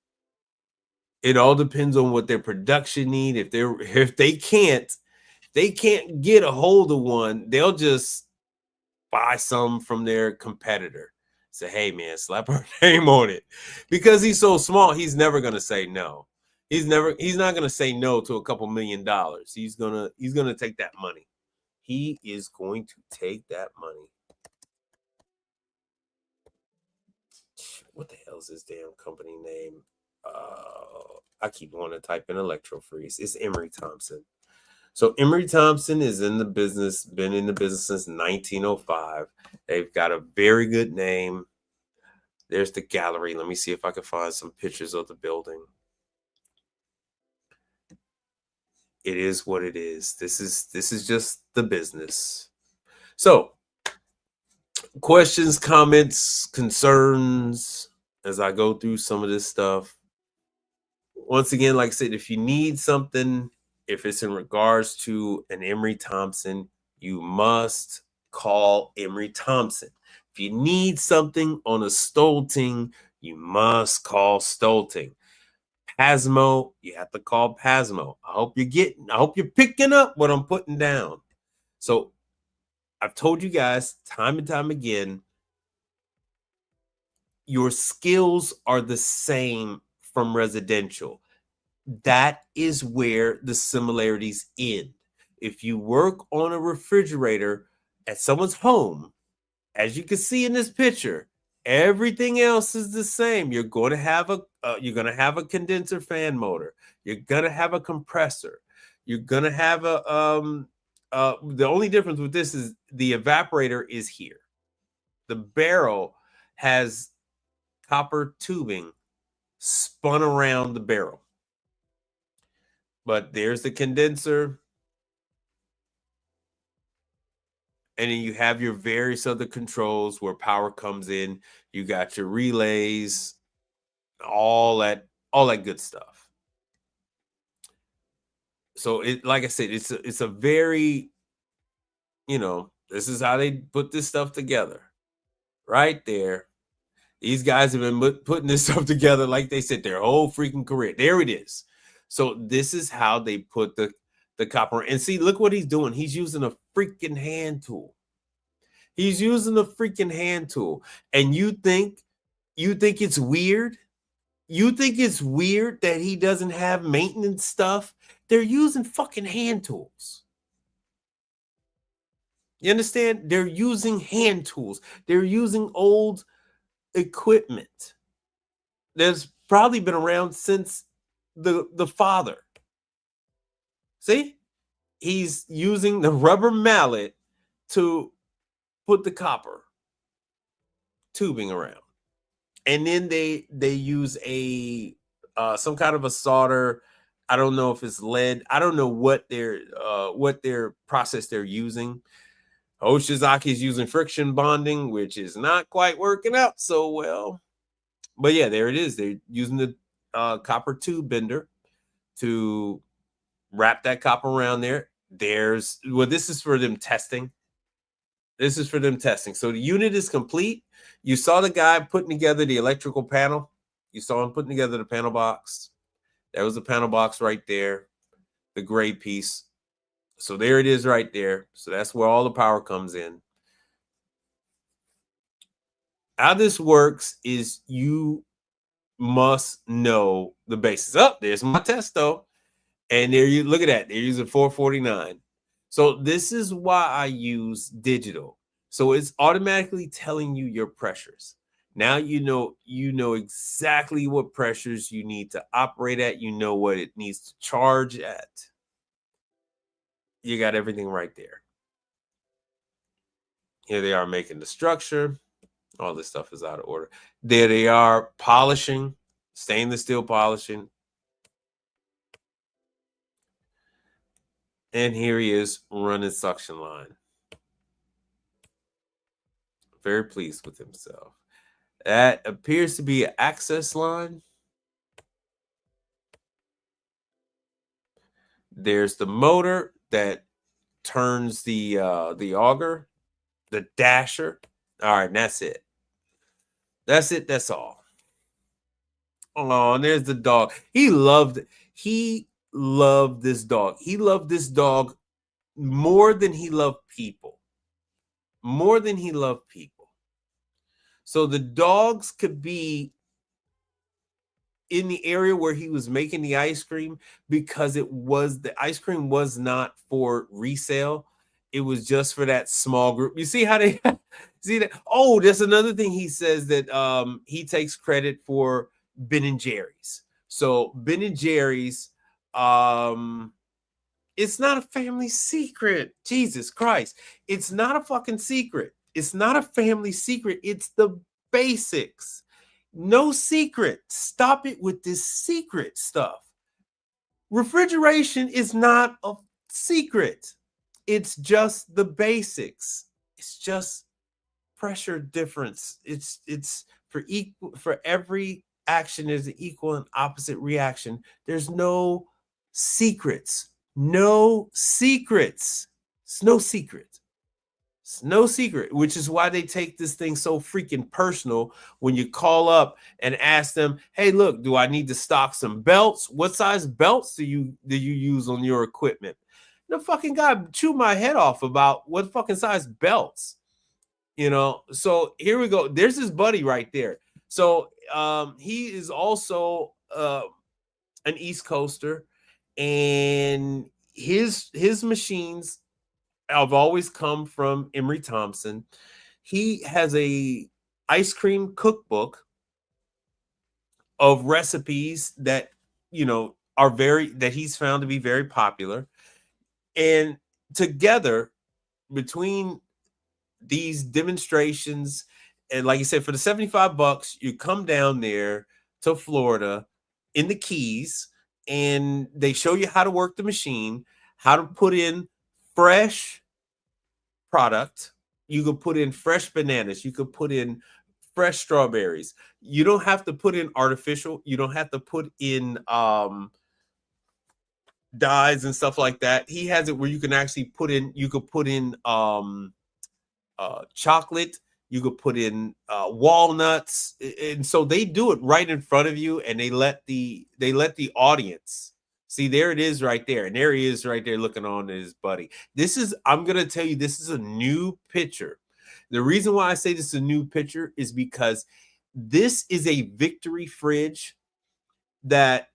It all depends on what their production need. If they can't get a hold of one, they'll just buy some from their competitor. Say, hey man, slap our name on it. Because he's so small, he's never gonna say no. He's not gonna say no to a couple $1 million. He's gonna take that money. He is going to take that money. What the hell is this damn company name? I keep wanting to type in Electro Freeze. It's Emery Thompson. So Emery Thompson is in the business, been in the business since 1905. They've got a very good name. There's the gallery. Let me see if I can find some pictures of the building. It is what it is. This is just the business. So, questions, comments, concerns as I go through some of this stuff. Once again, like I said, if you need something, if it's in regards to an Emery Thompson, you must call Emery Thompson. If you need something on a Stolting, you must call Stolting. Pasmo, you have to call Pasmo. I hope you're picking up what I'm putting down. So I've told you guys time and time again, your skills are the same from residential. That is where the similarities end. If you work on a refrigerator at someone's home, as you can see in this picture, everything else is the same. You're going to have a condenser fan motor. You're going to have a compressor. You're going to have the only difference with this is the evaporator is here. The barrel has copper tubing spun around the barrel. But there's the condenser. And then you have your various other controls where power comes in. You got your relays, all that good stuff. So like I said, it's a very, this is how they put this stuff together. Right there These guys have been putting this stuff together, like they said, their whole freaking career. There it is. So this is how they put the copper. And see, look what he's doing. He's using a freaking hand tool. He's using a freaking hand tool. And you think it's weird? You think it's weird that he doesn't have maintenance stuff? They're using fucking hand tools. You understand? They're using hand tools. They're using old equipment that's probably been around since the father. See? He's using the rubber mallet to put the copper tubing around. And then they use a some kind of a solder. I don't know if it's lead. I don't know what their process they're using. Oshizaki's using friction bonding, which is not quite working out so well. But yeah, there it is. They're using the copper tube bender to wrap that copper around there. This is for them testing. This is for them testing. So the unit is complete. You saw the guy putting together the electrical panel. You saw him putting together the panel box. That was the panel box right there, the gray piece. So there it is right there. So that's where all the power comes in. How this works is you must know the basics. Oh, there's my testo. And there you look at that. They're using 449. So this is why I use digital. So it's automatically telling you your pressures. Now you know exactly what pressures you need to operate at. You know what it needs to charge at. You got everything right there. Here they are making the structure. All this stuff is out of order. There they are polishing, stainless steel polishing. And here he is running suction line. Very pleased with himself. That appears to be an access line. There's the motor that turns the auger, the dasher. All right, and that's it. That's it. That's all. Oh, and there's the dog. He loved this dog. He loved this dog more than he loved people. More than he loved people. So the dogs could be in the area where he was making the ice cream because the ice cream was not for resale. It was just for that small group. You see how they see that? Oh, that's another thing he says, that he takes credit for Ben and Jerry's. So Ben and Jerry's, it's not a family secret. Jesus Christ. It's not a fucking secret. It's not a family secret. It's the basics. No secret. Stop it with this secret stuff. Refrigeration is not a secret. It's just the basics. It's just pressure difference. It's for every action there's an equal and opposite reaction. There's no secrets. No secrets. It's no secret. It's no secret, which is why they take this thing so freaking personal when you call up and ask them, hey, look, do I need to stock some belts? What size belts do you use on your equipment? The fucking guy chewed my head off about what fucking size belts, So here we go. There's his buddy right there. So he is also an East Coaster, and his machines have always come from Emery Thompson. He has a ice cream cookbook of recipes that that he's found to be very popular. And together, between these demonstrations, and like you said, for the $75, you come down there to Florida in the Keys, and they show you how to work the machine, how to put in fresh product. You could put in fresh bananas. You could put in fresh strawberries. You don't have to put in artificial. You don't have to put in dyes and stuff like that. He has it where you can actually put in chocolate. You could put in walnuts, and so they do it right in front of you, and they let the audience see. There it is right there, and there he is right there looking on at his buddy. I'm gonna tell you, this is a new picture. The reason why I say this is a new picture is because this is a Victory fridge that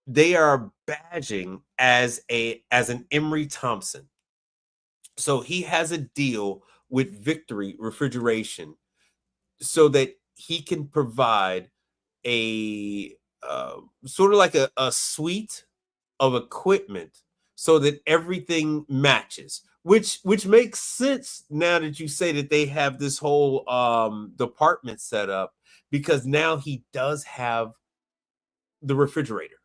they are badging as an Emery Thompson. So he has a deal with Victory Refrigeration so that he can provide a sort of like a suite of equipment so that everything matches, which makes sense now that you say that they have this whole department set up, because now he does have the refrigerator.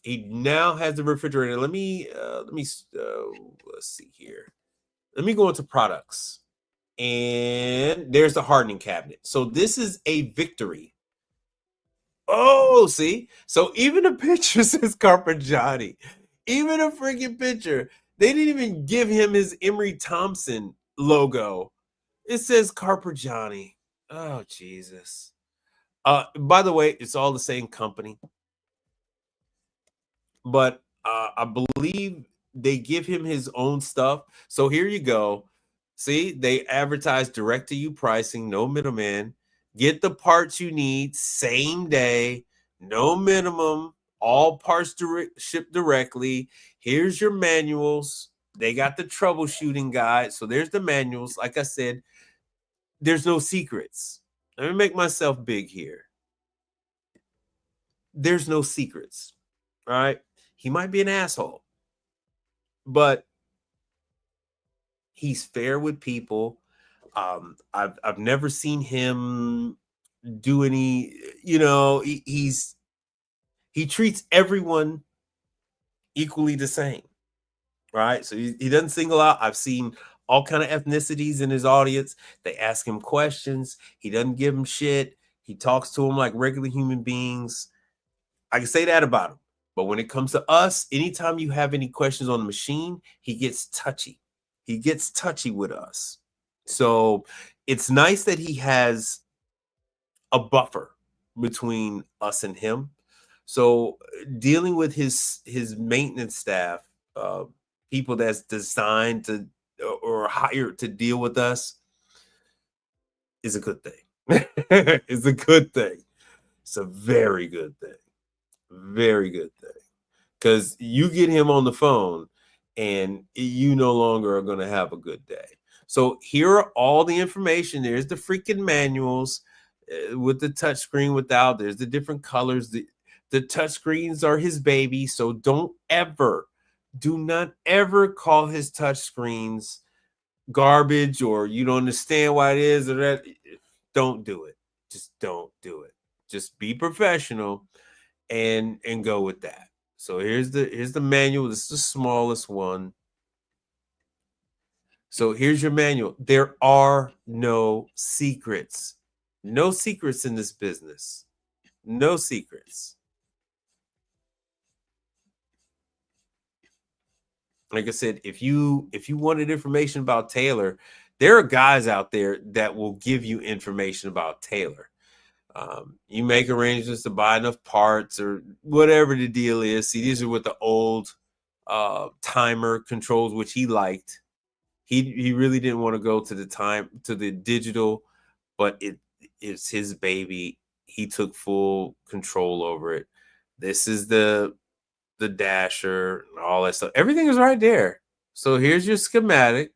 He now has the refrigerator. Let's see here. Let me go into products, and there's the hardening cabinet. So this is a Victory. Oh, see? So even the picture says Carpigiani. Even a freaking picture. They didn't even give him his Emery Thompson logo. It says Carpigiani. Oh, Jesus. By the way, it's all the same company. But I believe they give him his own stuff. So here you go. See, they advertise direct to you pricing, no middleman. Get the parts you need same day, no minimum, all parts shipped directly. Here's your manuals. They got the troubleshooting guide. So there's the manuals. Like I said, there's no secrets. Let me make myself big here. There's no secrets. All right. He might be an asshole, but he's fair with people. I've never seen him do any, he treats everyone equally the same, right? So he doesn't single out. I've seen all kind of ethnicities in his audience. They ask him questions. He doesn't give them shit. He talks to them like regular human beings. I can say that about him. But when it comes to us, anytime you have any questions on the machine, he gets touchy. He gets touchy with us. So it's nice that he has a buffer between us and him. So dealing with his maintenance staff, people that's designed to or hired to deal with us, is a good thing. It's a good thing. It's a very good thing. Very good thing. Because you get him on the phone and you no longer are going to have a good day. So here are all the information. There's the freaking manuals with the touchscreen without. There's the different colors. The touchscreens are his baby. So do not ever call his touchscreens garbage, or you don't understand why it is, or that. Don't do it. Just don't do it. Just be professional and go with that. So here's the manual. This is the smallest one. So here's your manual. There are no secrets. No secrets in this business. No secrets. Like I said, if you wanted information about Taylor, there are guys out there that will give you information about Taylor. You make arrangements to buy enough parts or whatever the deal is. See, these are with the old timer controls, which he liked. He really didn't want to go to the digital, but it's his baby. He took full control over it. This is the dasher and all that stuff. Everything is right there. So here's your schematic.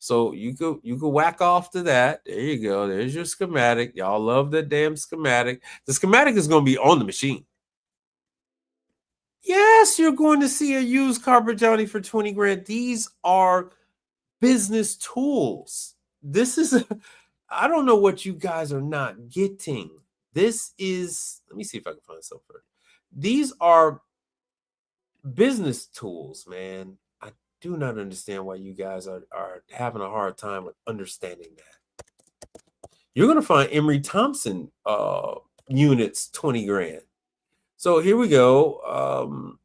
So you could whack off to that. There you go. There's your schematic. Y'all love that damn schematic. The schematic is going to be on the machine. Yes, you're going to see a used Carpigiani for 20 grand. These are business tools. This is, I don't know what you guys are not getting. This is, let me see if I can find something. These are business tools, man. I do not understand why you guys are having a hard time with understanding that. You're going to find Emery Thompson units 20 grand. So here we go.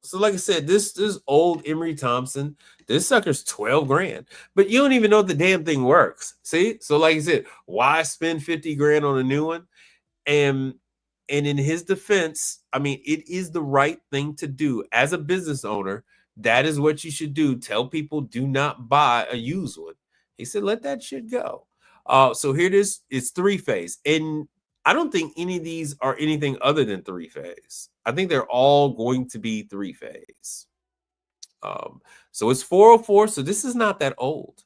So like I said, this old Emery Thompson, this sucker's 12 grand, but you don't even know the damn thing works. See? So like I said, why spend 50 grand on a new one? And in his defense, I mean, it is the right thing to do as a business owner. That is what you should do. Tell people do not buy a used one. He said, let that shit go. So here it is. It's three-phase. And I don't think any of these are anything other than three-phase. I think they're all going to be three-phase. So it's 404. So this is not that old.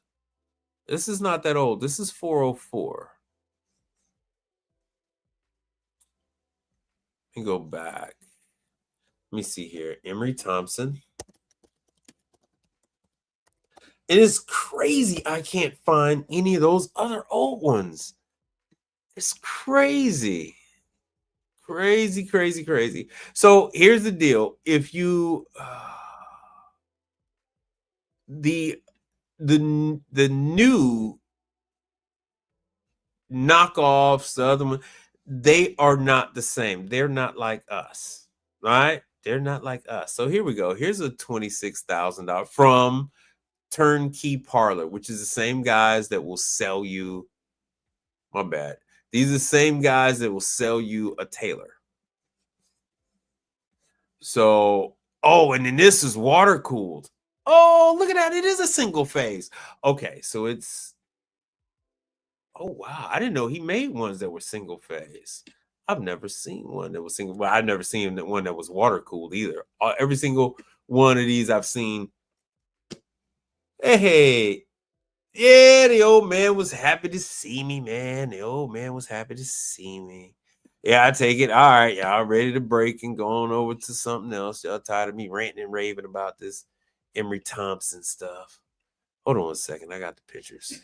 This is not that old. This is 404. Let me go back. Let me see here. Emery Thompson. It is crazy. I can't find any of those other old ones. It's crazy. Crazy, crazy, crazy. So here's the deal. If you the new knockoffs, the other one, they are not the same. They're not like us, right? They're not like us. So here we go. Here's a $26,000 from Turnkey Parlor, which is the same guys that will sell you. My bad. These are the same guys that will sell you a Taylor. So, oh, and then this is water cooled. Oh, look at that. It is a single phase. Okay, so it's, oh, wow. I didn't know he made ones that were single phase. I've never seen one that was single. Well, I've never seen one that was water cooled either. Every single one of these I've seen. Hey, yeah, the old man was happy to see me, man. The old man was happy to see me. Yeah, I take it. All right, y'all ready to break and go on over to something else. Y'all tired of me ranting and raving about this Emery Thompson stuff. Hold on a second. I got the pictures.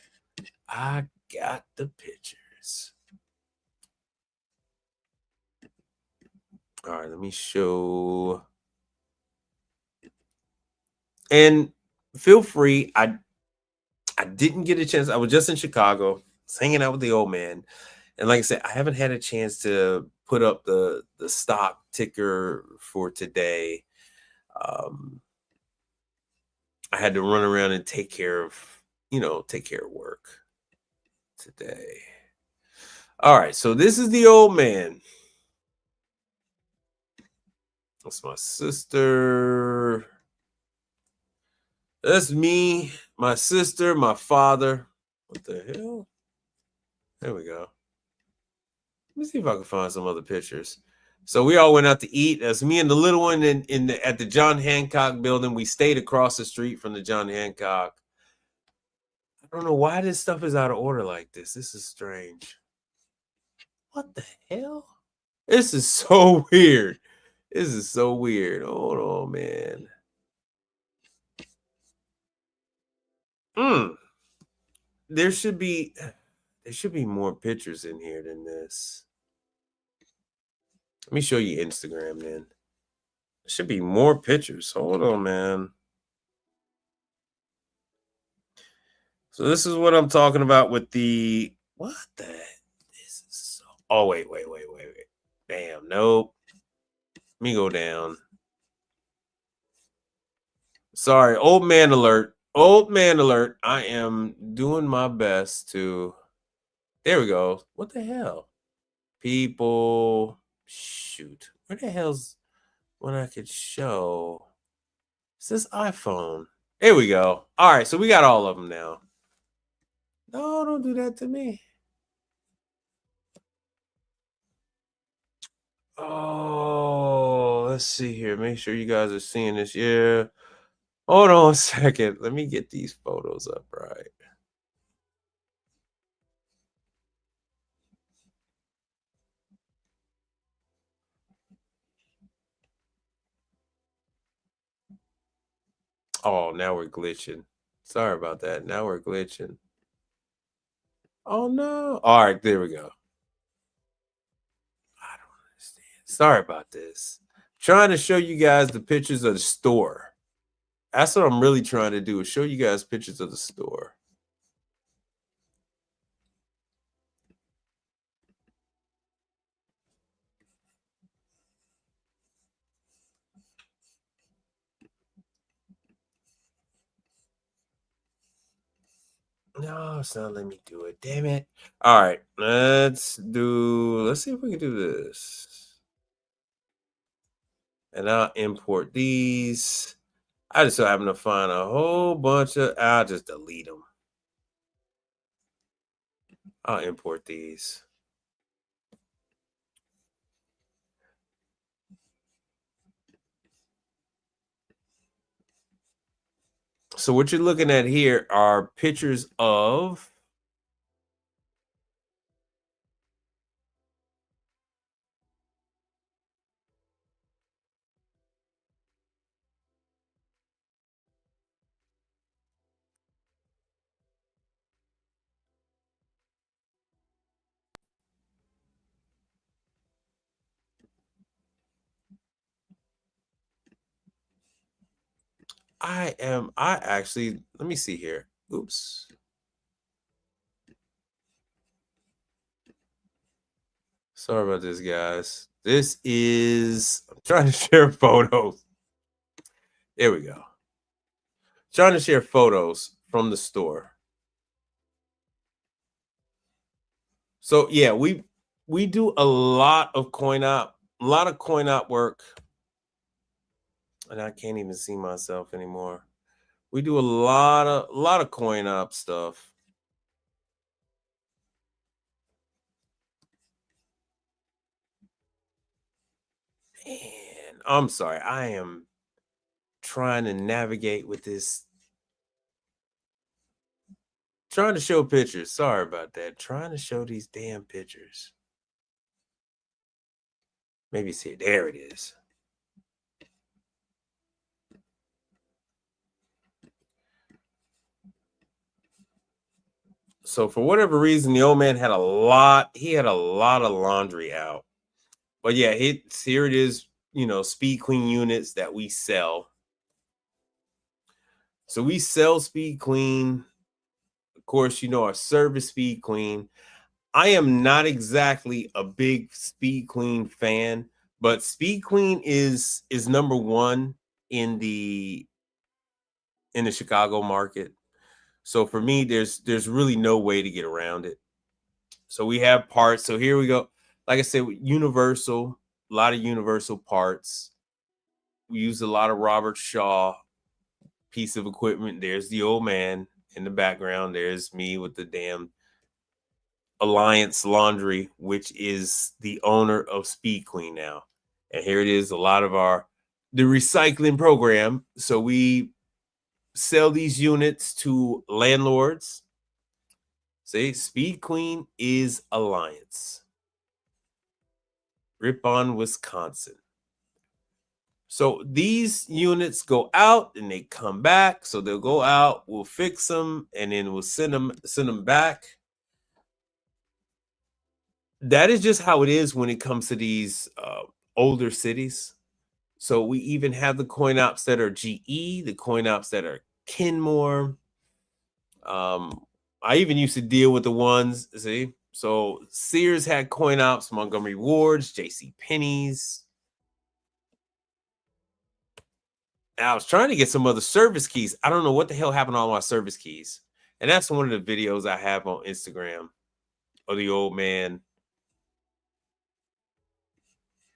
I got the pictures. All right, let me show. And feel free. I didn't get a chance. I was just in Chicago. I was hanging out with the old man. And like I said, I haven't had a chance to put up the stock ticker for today. I had to run around and take care of work today. All right, so this is the old man. That's my sister. That's me, my sister, my father. What the hell? There we go. Let me see if I can find some other pictures. So we all went out to eat. That's me and the little one at the John Hancock building. We stayed across the street from the John Hancock. I don't know why this stuff is out of order like this. This is strange. What the hell? This is so weird. This is so weird. Hold on, man. There should be more pictures in here than this. Let me show you Instagram then. There should be more pictures. Hold on, man. So this is what I'm talking about with the what the this is so oh wait. Damn, nope. Let me go down. Sorry, old man alert. Old man alert. I am doing my best to. There we go. What the hell? People. Shoot. Where the hell's when I could show? It's this iPhone. Here we go. All right, so we got all of them now. No, don't do that to me. Oh, let's see here. Make sure you guys are seeing this. Yeah. Hold on a second. Let me get these photos up right. Oh, now we're glitching. Sorry about that. Now we're glitching. Oh, no. All right, there we go. I don't understand. Sorry about this. Trying to show you guys the pictures of the store. That's what I'm really trying to do is show you guys pictures of the store. No, it's not letting me do it. Damn it. All right. Let's see if we can do this. And I'll import these. I just so happen to find a whole bunch of, I'll just delete them. I'll import these. So what you're looking at here are pictures of I actually, let me see here. Oops. Sorry about this, guys. This is, I'm trying to share photos. There we go. Trying to share photos from the store. So yeah, we do a lot of coin op work. And I can't even see myself anymore. We do a lot of coin op stuff. And I'm sorry, I am trying to navigate with this. Trying to show pictures. Sorry about that. Trying to show these damn pictures. Maybe see it. There it is. So for whatever reason, the old man had a lot. He had a lot of laundry out. But yeah, here it is. You know, Speed Queen units that we sell. So we sell Speed Queen. Of course, you know our service Speed Queen. I am not exactly a big Speed Queen fan, but Speed Queen is number one in the Chicago market. So for me, there's really no way to get around it. So we have parts. So here we go. Like I said, Universal, a lot of Universal parts. We use a lot of Robert Shaw piece of equipment. There's the old man in the background. There's me with the damn Appliance Laundry, which is the owner of Speed Queen now. And here it is, a lot of the recycling program. So we sell these units to landlords. See, Speed Queen is Alliance. Ripon, Wisconsin. So these units go out and they come back. So they'll go out, we'll fix them, and then we'll send them back. That is just how it is when it comes to these older cities. So we even have the coin ops that are GE, the coin ops that are Kenmore. I even used to deal with the ones, see? So Sears had coin ops, Montgomery Ward's, JC Penney's. I was trying to get some other service keys. I don't know what the hell happened to all my service keys. And that's one of the videos I have on Instagram of the old man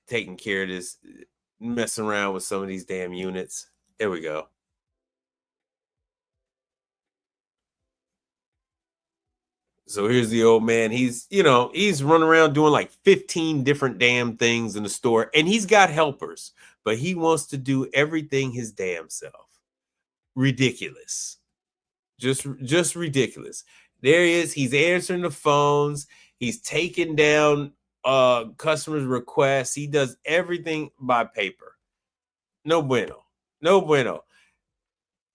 taking care of this, messing around with some of these damn units. There we go. So here's the old man. He's running around doing like 15 different damn things in the store, and he's got helpers, but he wants to do everything his damn self. Ridiculous. Just ridiculous. There he is. He's answering the phones. He's taking down customers' requests. He does everything by paper. No bueno. No bueno.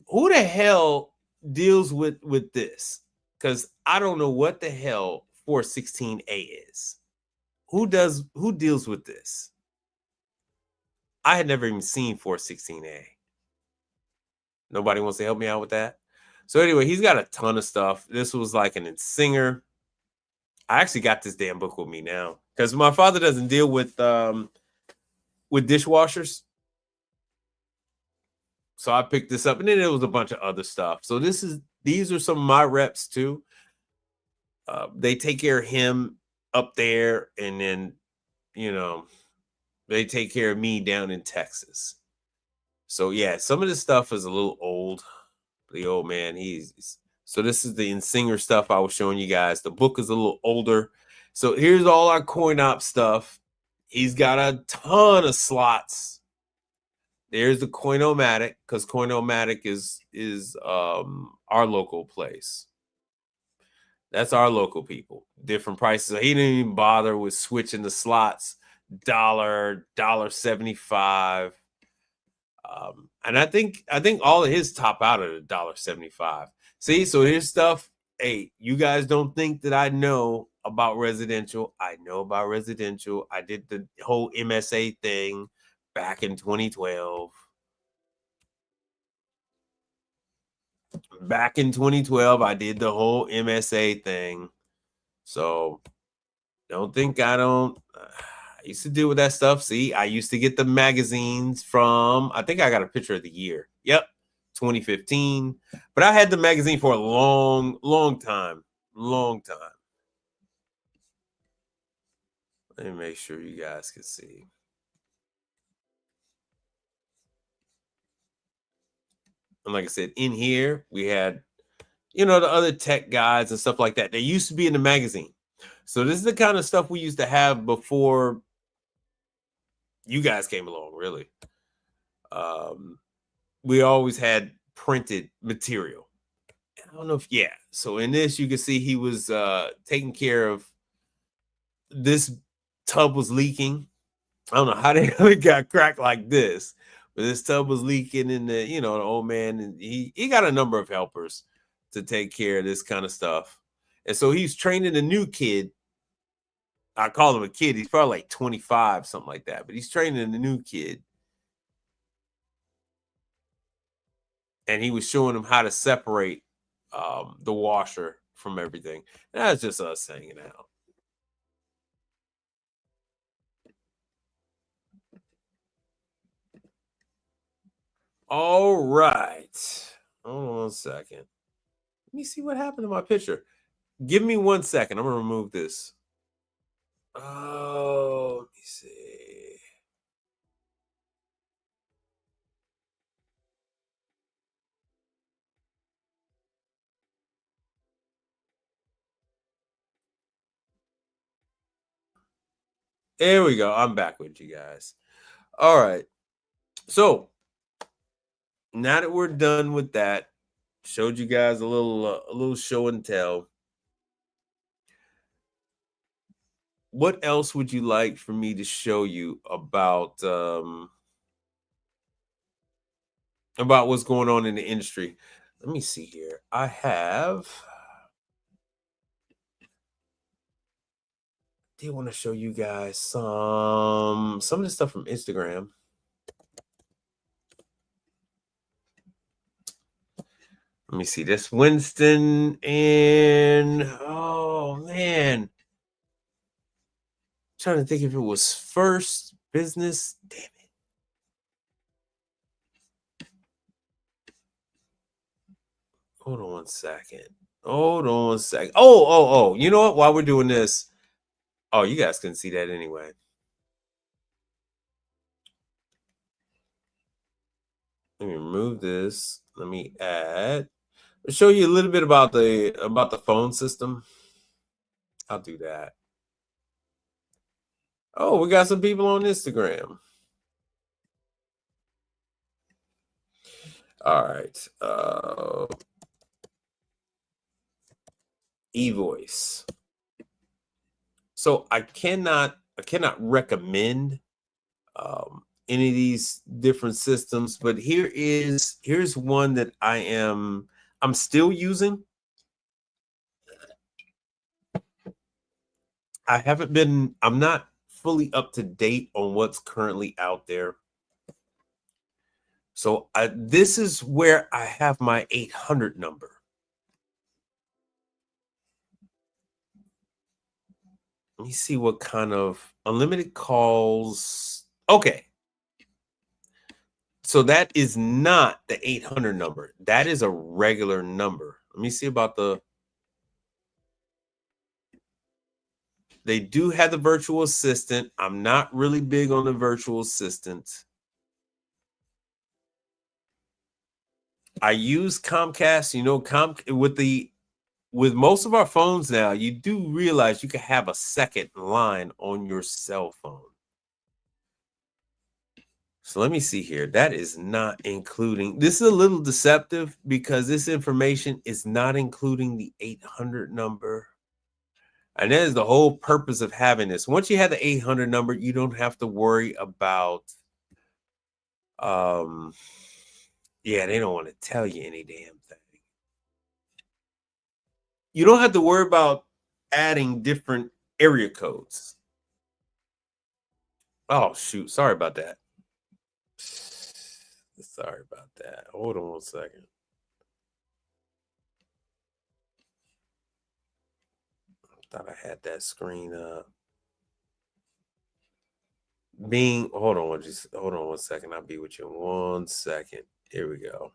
Who the hell deals with this? Because I don't know what the hell 416A is. Who deals with this? I had never even seen 416A. Nobody wants to help me out with that. So anyway, he's got a ton of stuff. This was like an Singer. I actually got this damn book with me now because my father doesn't deal with dishwashers. So I picked this up, and then there was a bunch of other stuff. So this is these are some of my reps too. They take care of him up there, and then, you know, they take care of me down in Texas. So yeah, some of this stuff is a little old. The old man, so this is the Insinger stuff I was showing you guys. The book is a little older. So here's all our coin op stuff. He's got a ton of slots. There's the Coin-O-Matic, because Coin-O-Matic is our local place. That's our local people. Different prices. He didn't even bother with switching the slots. $1.75. And I think all of his top out at $1.75. See, so here's stuff. Hey, you guys don't think that I know about residential. I know about residential. I did the whole MSA thing back in 2012. Back in 2012, I did the whole MSA thing. So don't think I don't. I used to deal with that stuff. See, I used to get the magazines from, I think I got a picture of the year. Yep, 2015. But I had the magazine for a long, long time. Long time. Let me make sure you guys can see. And like I said, in here, we had, you know, the other tech guides and stuff like that. They used to be in the magazine. So this is the kind of stuff we used to have before you guys came along, really. We always had printed material. I don't know if, yeah. So in this, you can see he was taking care of, this tub was leaking. I don't know how it got cracked like this, but this tub was leaking, and the old man, and he got a number of helpers to take care of this kind of stuff. And so he's training a new kid. I call him a kid. He's probably like 25, something like that. But he's training a new kid. And he was showing him how to separate the washer from everything. And that's just us hanging out. All right. Hold on a second. Let me see what happened to my picture. Give me 1 second. I'm going to remove this. Oh, let me see. There we go. I'm back with you guys. All right. So now that we're done with that, showed you guys a little show and tell. What else would you like for me to show you about what's going on in the industry? Let me see here. I want to show you guys some of the stuff from Instagram. Let me see this. Winston and, oh man, trying to think if it was First Business. Damn it. Hold on 1 second. Oh, you know what? While we're doing this, oh, you guys can see that anyway. Let me remove this. Let me add. I'll show you a little bit about the phone system. I'll do that. Oh, we got some people on Instagram. All right. eVoice. So I cannot recommend any of these different systems, but here's one that I'm still using. I'm not fully up to date on what's currently out there. So this is where I have my 800 number. Let me see what kind of unlimited calls. Okay. So that is not the 800 number. That is a regular number. Let me see about the. They do have the virtual assistant. I'm not really big on the virtual assistant. I use Comcast. You know, with most of our phones now, you do realize you can have a second line on your cell phone. So let me see here. That is not including. This is a little deceptive because this information is not including the 800 number. And that is the whole purpose of having this. Once you have the 800 number, you don't have to worry about, yeah, they don't want to tell you any damn thing. You don't have to worry about adding different area codes. Oh, shoot. Sorry about that. Sorry about that. Hold on 1 second. Thought I had that screen up. Hold on 1 second. I'll be with you in 1 second. Here we go.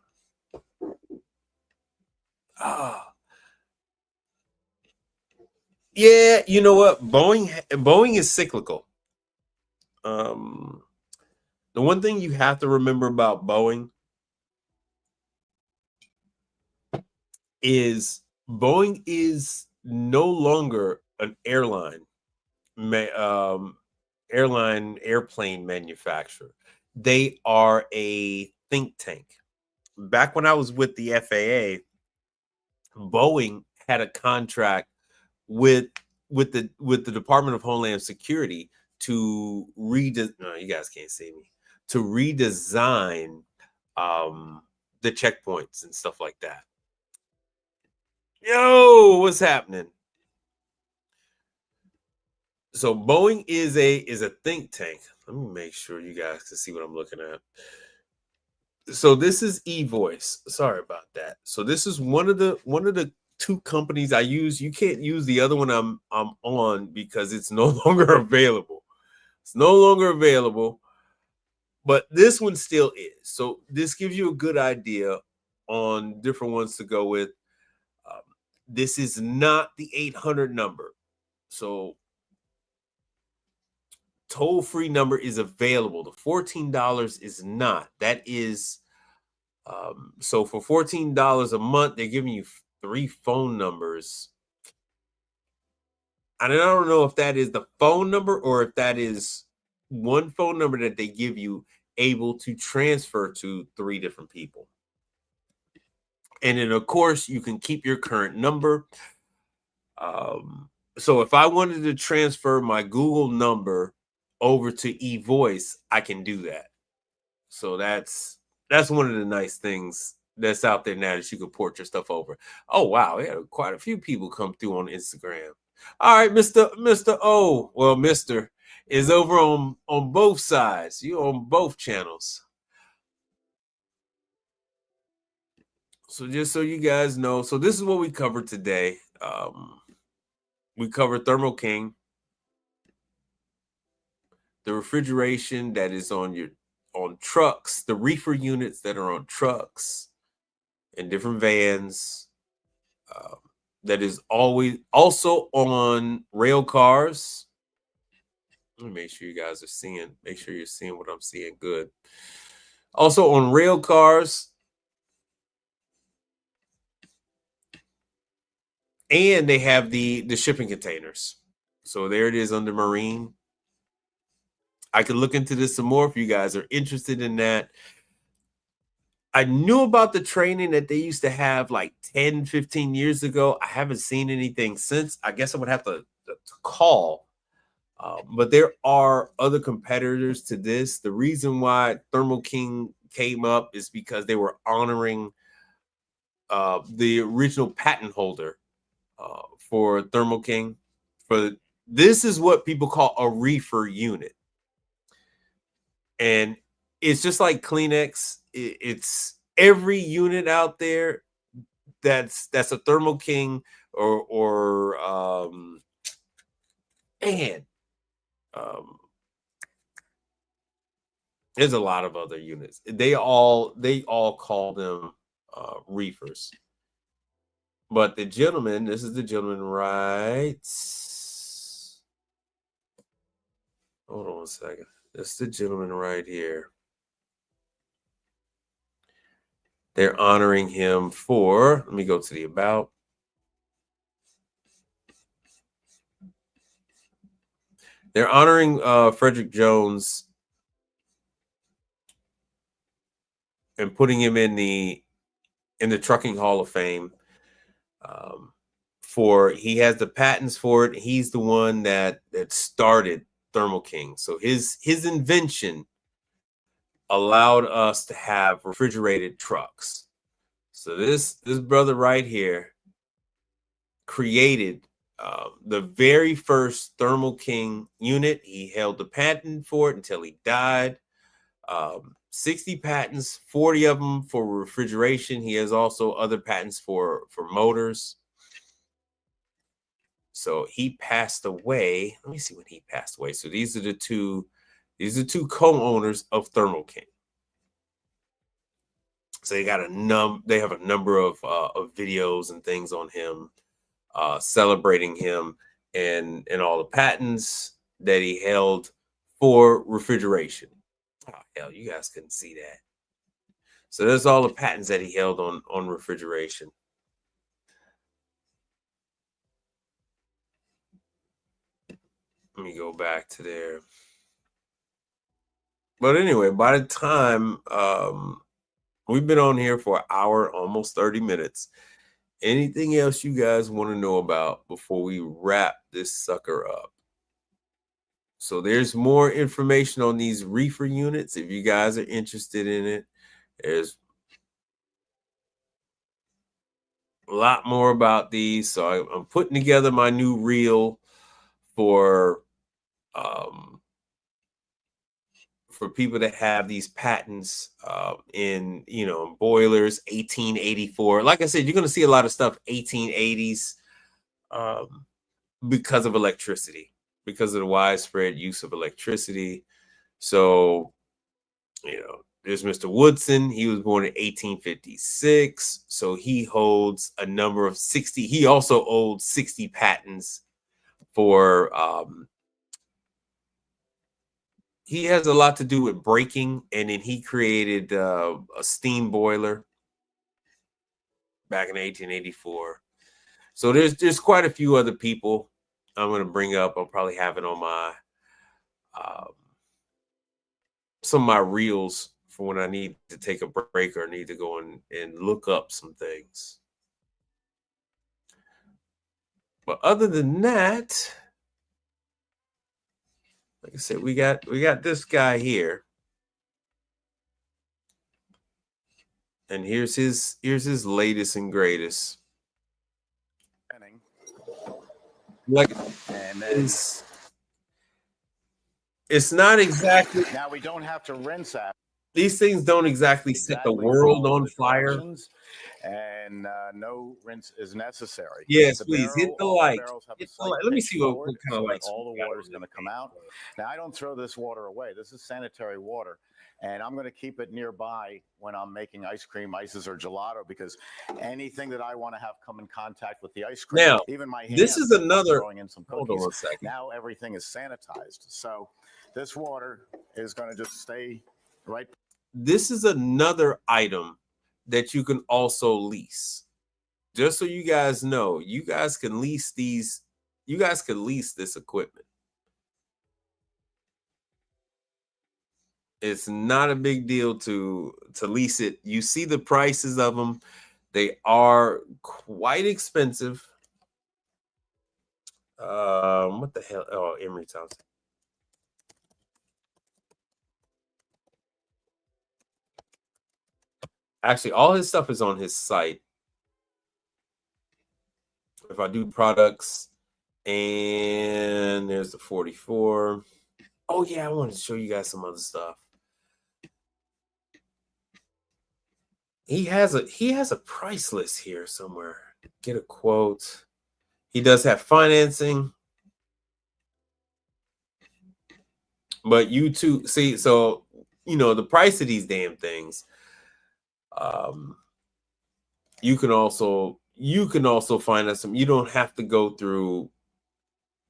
Yeah, you know what? Boeing is cyclical. The one thing you have to remember about Boeing is no longer an airplane manufacturer. They are a think tank. Back when I was with the FAA, Boeing had a contract with the Department of Homeland Security to you guys can't see me, to redesign the checkpoints and stuff like that. Yo, what's happening? So Boeing is a think tank. Let me make sure you guys can see what I'm looking at. So this is eVoice. Sorry about that. So this is one of the two companies I use. You can't use the other one I'm on because it's no longer available. It's no longer available, but this one still is. So this gives you a good idea on different ones to go with. This is not the 800 number. So toll-free number is available. The $14 is not. That is so for $14 a month, they're giving you 3 phone numbers. And I don't know if that is the phone number or if that is one phone number that they give you able to transfer to 3 different people. And then, of course, you can keep your current number. So if I wanted to transfer my Google number over to eVoice, I can do that. So that's one of the nice things that's out there now that you can port your stuff over. Oh, wow. We had quite a few people come through on Instagram. All right, Mr. O. Well, Mr. is over on both sides. You're on both channels. So just so you guys know, so this is what we covered today. We covered Thermo King, the refrigeration that is on trucks, the reefer units that are on trucks and different vans. That is always also on rail cars. Let me make sure you guys are seeing. Make sure you're seeing what I'm seeing. Good. Also on rail cars. And they have the shipping containers. So there it is under marine. I could look into this some more if you guys are interested in that. I knew about the training that they used to have like 10, 15 years ago. I haven't seen anything since. I guess I would have to call. But there are other competitors to this. The reason why Thermo King came up is because they were honoring the original patent holder for Thermo King. This is what people call a reefer unit. And it's just like Kleenex. It's every unit out there that's a Thermo King there's a lot of other units. They all call them reefers. But the gentleman, this is the gentleman, right? Hold on a second. This is the gentleman right here. They're honoring him for, let me go to the about. They're honoring Frederick Jones and putting him in the Trucking Hall of Fame. For he has the patents for it. He's the one that started Thermo King. So his invention allowed us to have refrigerated trucks. So this brother right here created the very first Thermo King unit. He held the patent for it until he died. 60 patents, 40 of them for refrigeration. He has also other patents for motors. So he passed away. Let me see when he passed away. So these are two co-owners of Thermo King. So they got they have a number of videos and things on him, celebrating him and all the patents that he held for refrigeration. Oh hell, you guys couldn't see that. So there's all the patents that he held on refrigeration. Let me go back to there. But anyway, by the time we've been on here for an hour, almost 30 minutes. Anything else you guys want to know about before we wrap this sucker up? So there's more information on these reefer units. If you guys are interested in it, there's a lot more about these. So I'm putting together my new reel for people that have these patents in, boilers, 1884. Like I said, you're going to see a lot of stuff 1880s because of electricity, because of the widespread use of electricity. So, there's Mr. Woodson. He was born in 1856. So he holds a number of 60. He also owed 60 patents for he has a lot to do with braking, and then he created a steam boiler back in 1884. So there's quite a few other people I'm going to bring up. I'll probably have it on my some of my reels for when I need to take a break or need to go and look up some things. But other than that, like I said, we got this guy here. And here's his latest and greatest. Like, and then it's not exactly. Now we don't have to rinse that. These things don't exactly set the world on fire. And no rinse is necessary. Yes, please hit the like. Let me see what kind of lights. All the water is going to come out. Now I don't throw this water away. This is sanitary water, and I'm going to keep it nearby when I'm making ice cream, ices, or gelato, because anything that I want to have come in contact with the ice cream. Now, even my hands, this is another. Throwing in some cookies. Hold on a second. Now everything is sanitized, so this water is going to just stay right. This is another item that you can also lease. Just so you guys know, you guys can lease these. You guys can lease this equipment. It's not a big deal to lease it. You see the prices of them. They are quite expensive. What the hell? Oh, Emory Thompson. Actually, all his stuff is on his site. If I do products, and there's the 44. Oh yeah, I wanted to show you guys some other stuff. He has a price list here somewhere. Get a quote. He does have financing. But you too, see, so the price of these damn things. You can also you can also find us some. You don't have to go through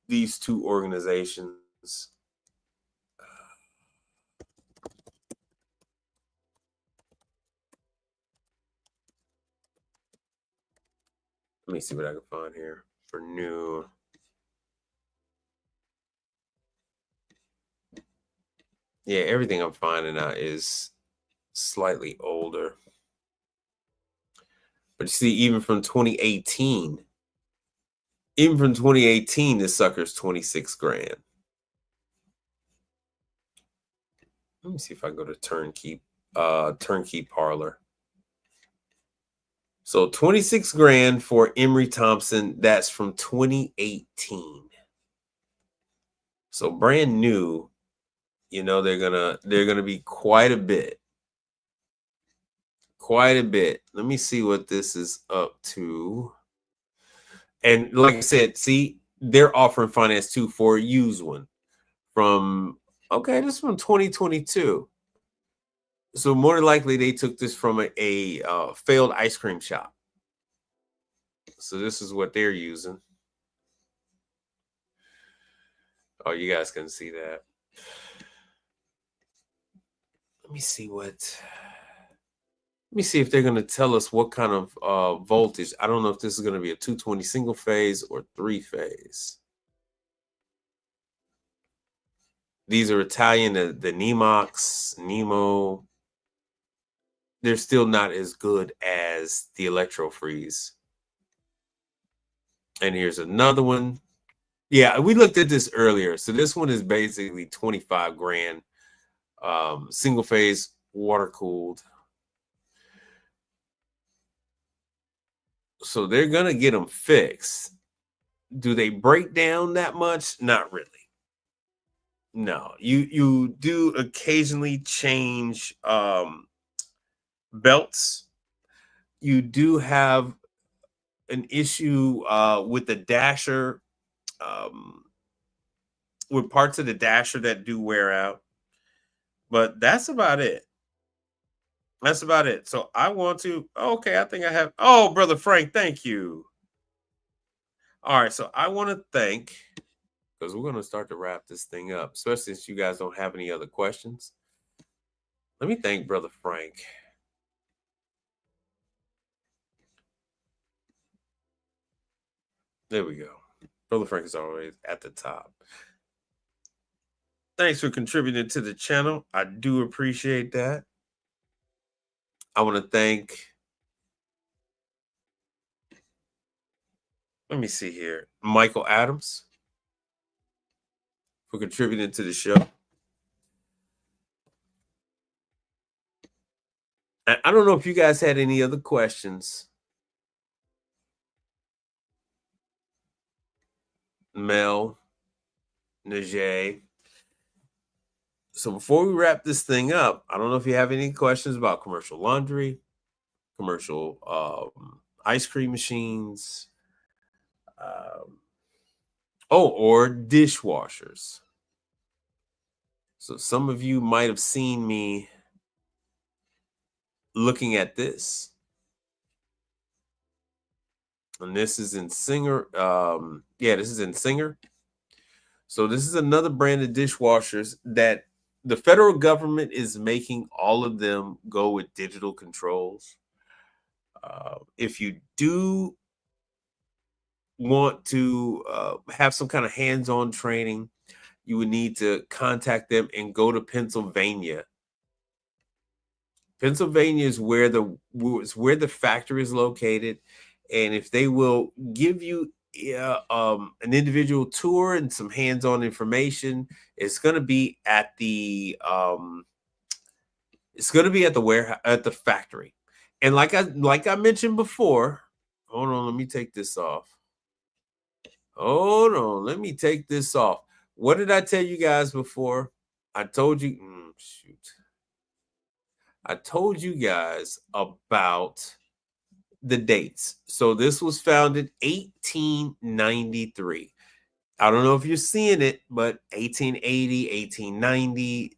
these two organizations. Let me see what I can find here for new. Yeah, everything I'm finding out is slightly older. But you see, even from 2018, this sucker's 26 grand. Let me see if I go to turnkey parlor. So 26 grand for Emery Thompson. That's from 2018. So brand new. You know, they're gonna be quite a bit. Quite a bit. Let me see what this is up to. And like I said, see, they're offering finance too for a used one from, okay, this is from 2022. So more than likely they took this from a failed ice cream shop. So this is what they're using. Oh, you guys can see that. Let me see if they're going to tell us what kind of voltage. I don't know if this is going to be a 220 single phase or 3-phase. These are Italian, the Nemox, Nemo. They're still not as good as the Electro Freeze. And here's another one. Yeah, we looked at this earlier. So this one is basically 25 grand. Single phase, water cooled. So they're going to get them fixed. Do they break down that much? Not really. No, you do occasionally change belts. You do have an issue with the dasher, with parts of the dasher that do wear out. But that's about it. That's about it. So I want to, okay, I think I have, oh, Brother Frank, thank you. All right, so I want to thank, because we're going to start to wrap this thing up, especially since you guys don't have any other questions. Let me thank Brother Frank. There we go. Brother Frank is always at the top. Thanks for contributing to the channel. I do appreciate that. I want to thank, let me see here, Michael Adams for contributing to the show. I don't know if you guys had any other questions. Mel, Najee. So before we wrap this thing up, I don't know if you have any questions about commercial laundry, commercial ice cream machines, or dishwashers. So some of you might have seen me looking at this. And this is in Singer. This is in Singer. So this is another brand of dishwashers that the federal government is making all of them go with digital controls. If you do want to have some kind of hands-on training, you would need to contact them and go to Pennsylvania. Pennsylvania is where the factory is located, and if they will give you an individual tour and some hands-on information, it's going to be at the warehouse, at the factory. And like I mentioned before, hold on, let me take this off. Hold on, let me take this off. What did I tell you guys before? I told you, I told you guys about the dates. So this was founded 1893. I don't know if you're seeing it, but 1880, 1890,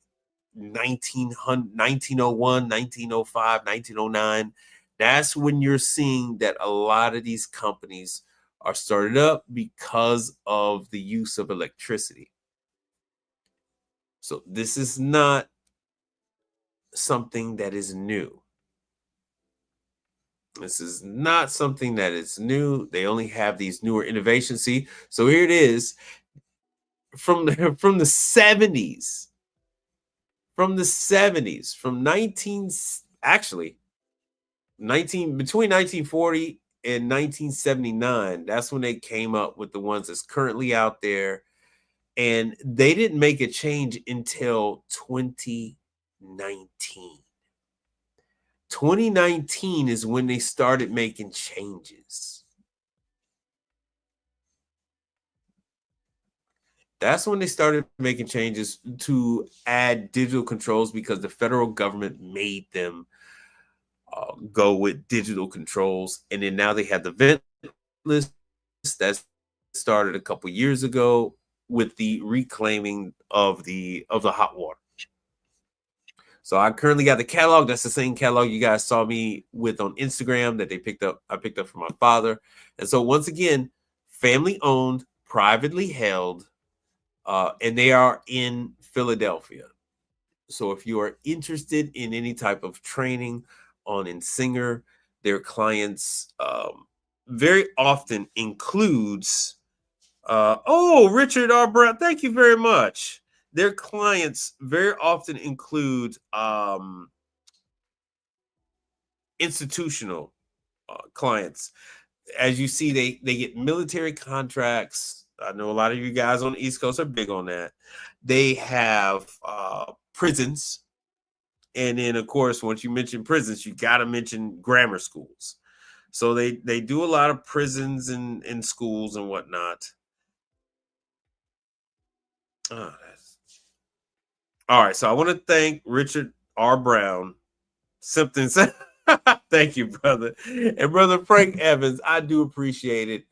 1901, 1905, 1909, That's when you're seeing that a lot of these companies are started up because of the use of electricity. So this is not something that is new. This is not something that is new. They only have these newer innovations. See, so here it is from the from the 70s. From the 70s, from 19 actually 19 between 1940 and 1979, that's when they came up with the ones that's currently out there. And they didn't make a change until 2019. 2019 is when they started making changes. That's when they started making changes to add digital controls because the federal government made them go with digital controls. And then now they have the ventless that started a couple years ago with the reclaiming of the hot water. So I currently got the catalog. That's the same catalog you guys saw me with on Instagram that they picked up. I picked up from my father. And so once again, family owned, privately held, and they are in Philadelphia. So if you are interested in any type of training on Insinger, their clients very often includes Richard R. Brown, thank you very much. Their clients very often include institutional clients. As you see, they get military contracts. I know a lot of you guys on the East Coast are big on that. They have prisons. And then, of course, once you mention prisons, you got to mention grammar schools. So they do a lot of prisons and schools and whatnot. Oh, all right. So I want to thank Richard R. Brown. Symptoms. Thank you, brother. And brother Frank Evans, I do appreciate it.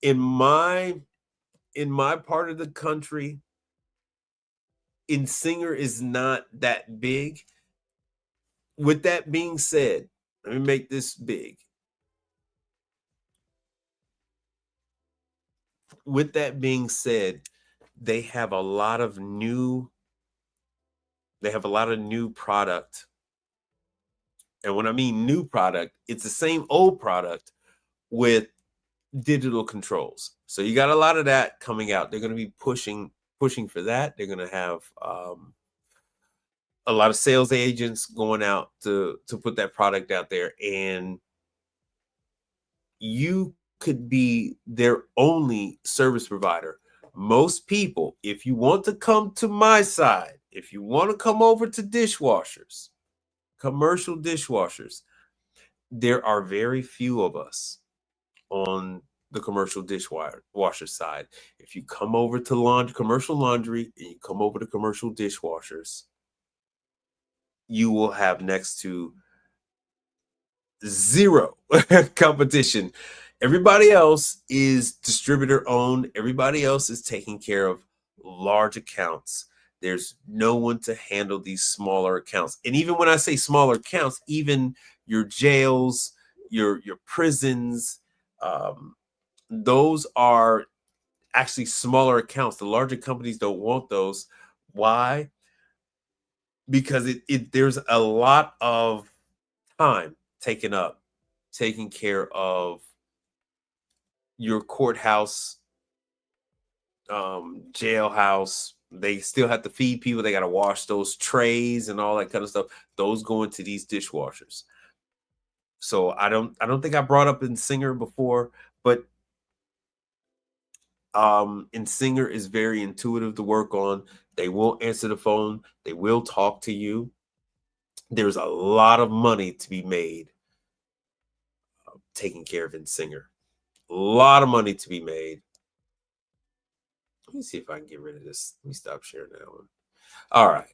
In my part of the country, Insinger is not that big. With that being said, let me make this big. With that being said, they have a lot of new product. And when I mean new product, it's the same old product with digital controls. So you got a lot of that coming out. They're going to be pushing for that. They're going to have a lot of sales agents going out to put that product out there, and you could be their only service provider. Most people, if you want to come to my side, if you want to come over to dishwashers, commercial dishwashers, there are very few of us on the commercial dishwasher side. If you come over to commercial laundry and you come over to commercial dishwashers, you will have next to zero competition. Everybody else is distributor owned. Everybody else is taking care of large accounts. There's no one to handle these smaller accounts. And even when I say smaller accounts, even your jails, your prisons, those are actually smaller accounts. The larger companies don't want those. Why? Because there's a lot of time taken up taking care of your courthouse, jailhouse. They still have to feed people. They got to wash those trays and all that kind of stuff. Those go into these dishwashers. So I don't think I brought up Insinger before, but Insinger is very intuitive to work on. They will answer the phone. They will talk to you. There's a lot of money to be made taking care of Insinger. A lot of money to be made. Let me see if I can get rid of this. Let me stop sharing that one. All right.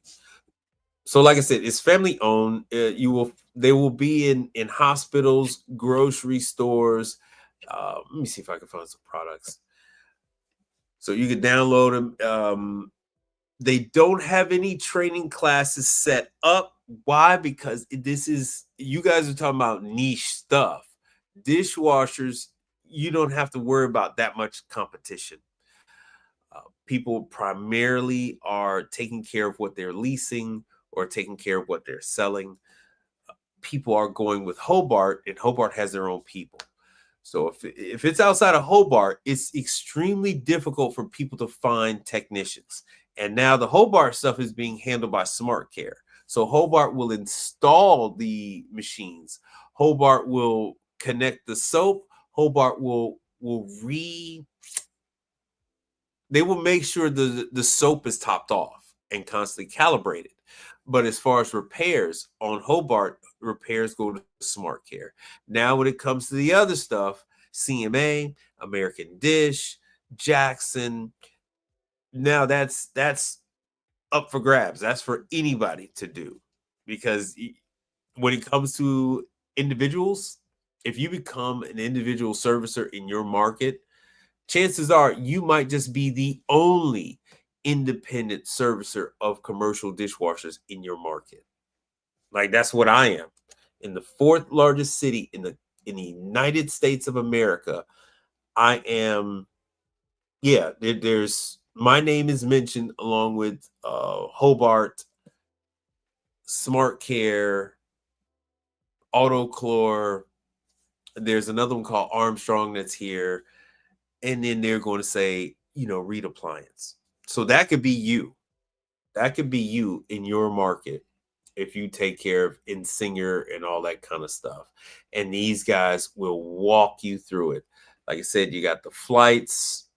So like I said, it's family owned. They will be in hospitals, grocery stores. Let me see if I can find some products. So you can download them. They don't have any training classes set up Why? Because this is, you guys are talking about niche stuff. Dishwashers, you don't have to worry about that much competition. People primarily are taking care of what they're leasing or taking care of what they're selling. People are going with Hobart, and Hobart has their own people. So if it's outside of Hobart, it's extremely difficult for people to find technicians. And now the Hobart stuff is being handled by Smart Care. So Hobart will install the machines. Hobart will connect the soap. Hobart will they will make sure the soap is topped off and constantly calibrated. But as far as repairs on Hobart, repairs go to Smart Care. Now, when it comes to the other stuff, CMA, American Dish, Jackson, now that's up for grabs. That's for anybody to do, because when it comes to individuals, if you become an individual servicer in your market, chances are you might just be the only independent servicer of commercial dishwashers in your market. Like, that's what I am. In the fourth largest city in the United States of America, I am, yeah, there's my name is mentioned along with Hobart, Smart Care, Autoclore. There's another one called Armstrong that's here. And then they're going to say, Reed Appliance. So that could be you. That could be you in your market if you take care of Insinger and all that kind of stuff. And these guys will walk you through it. Like I said, you got the flights.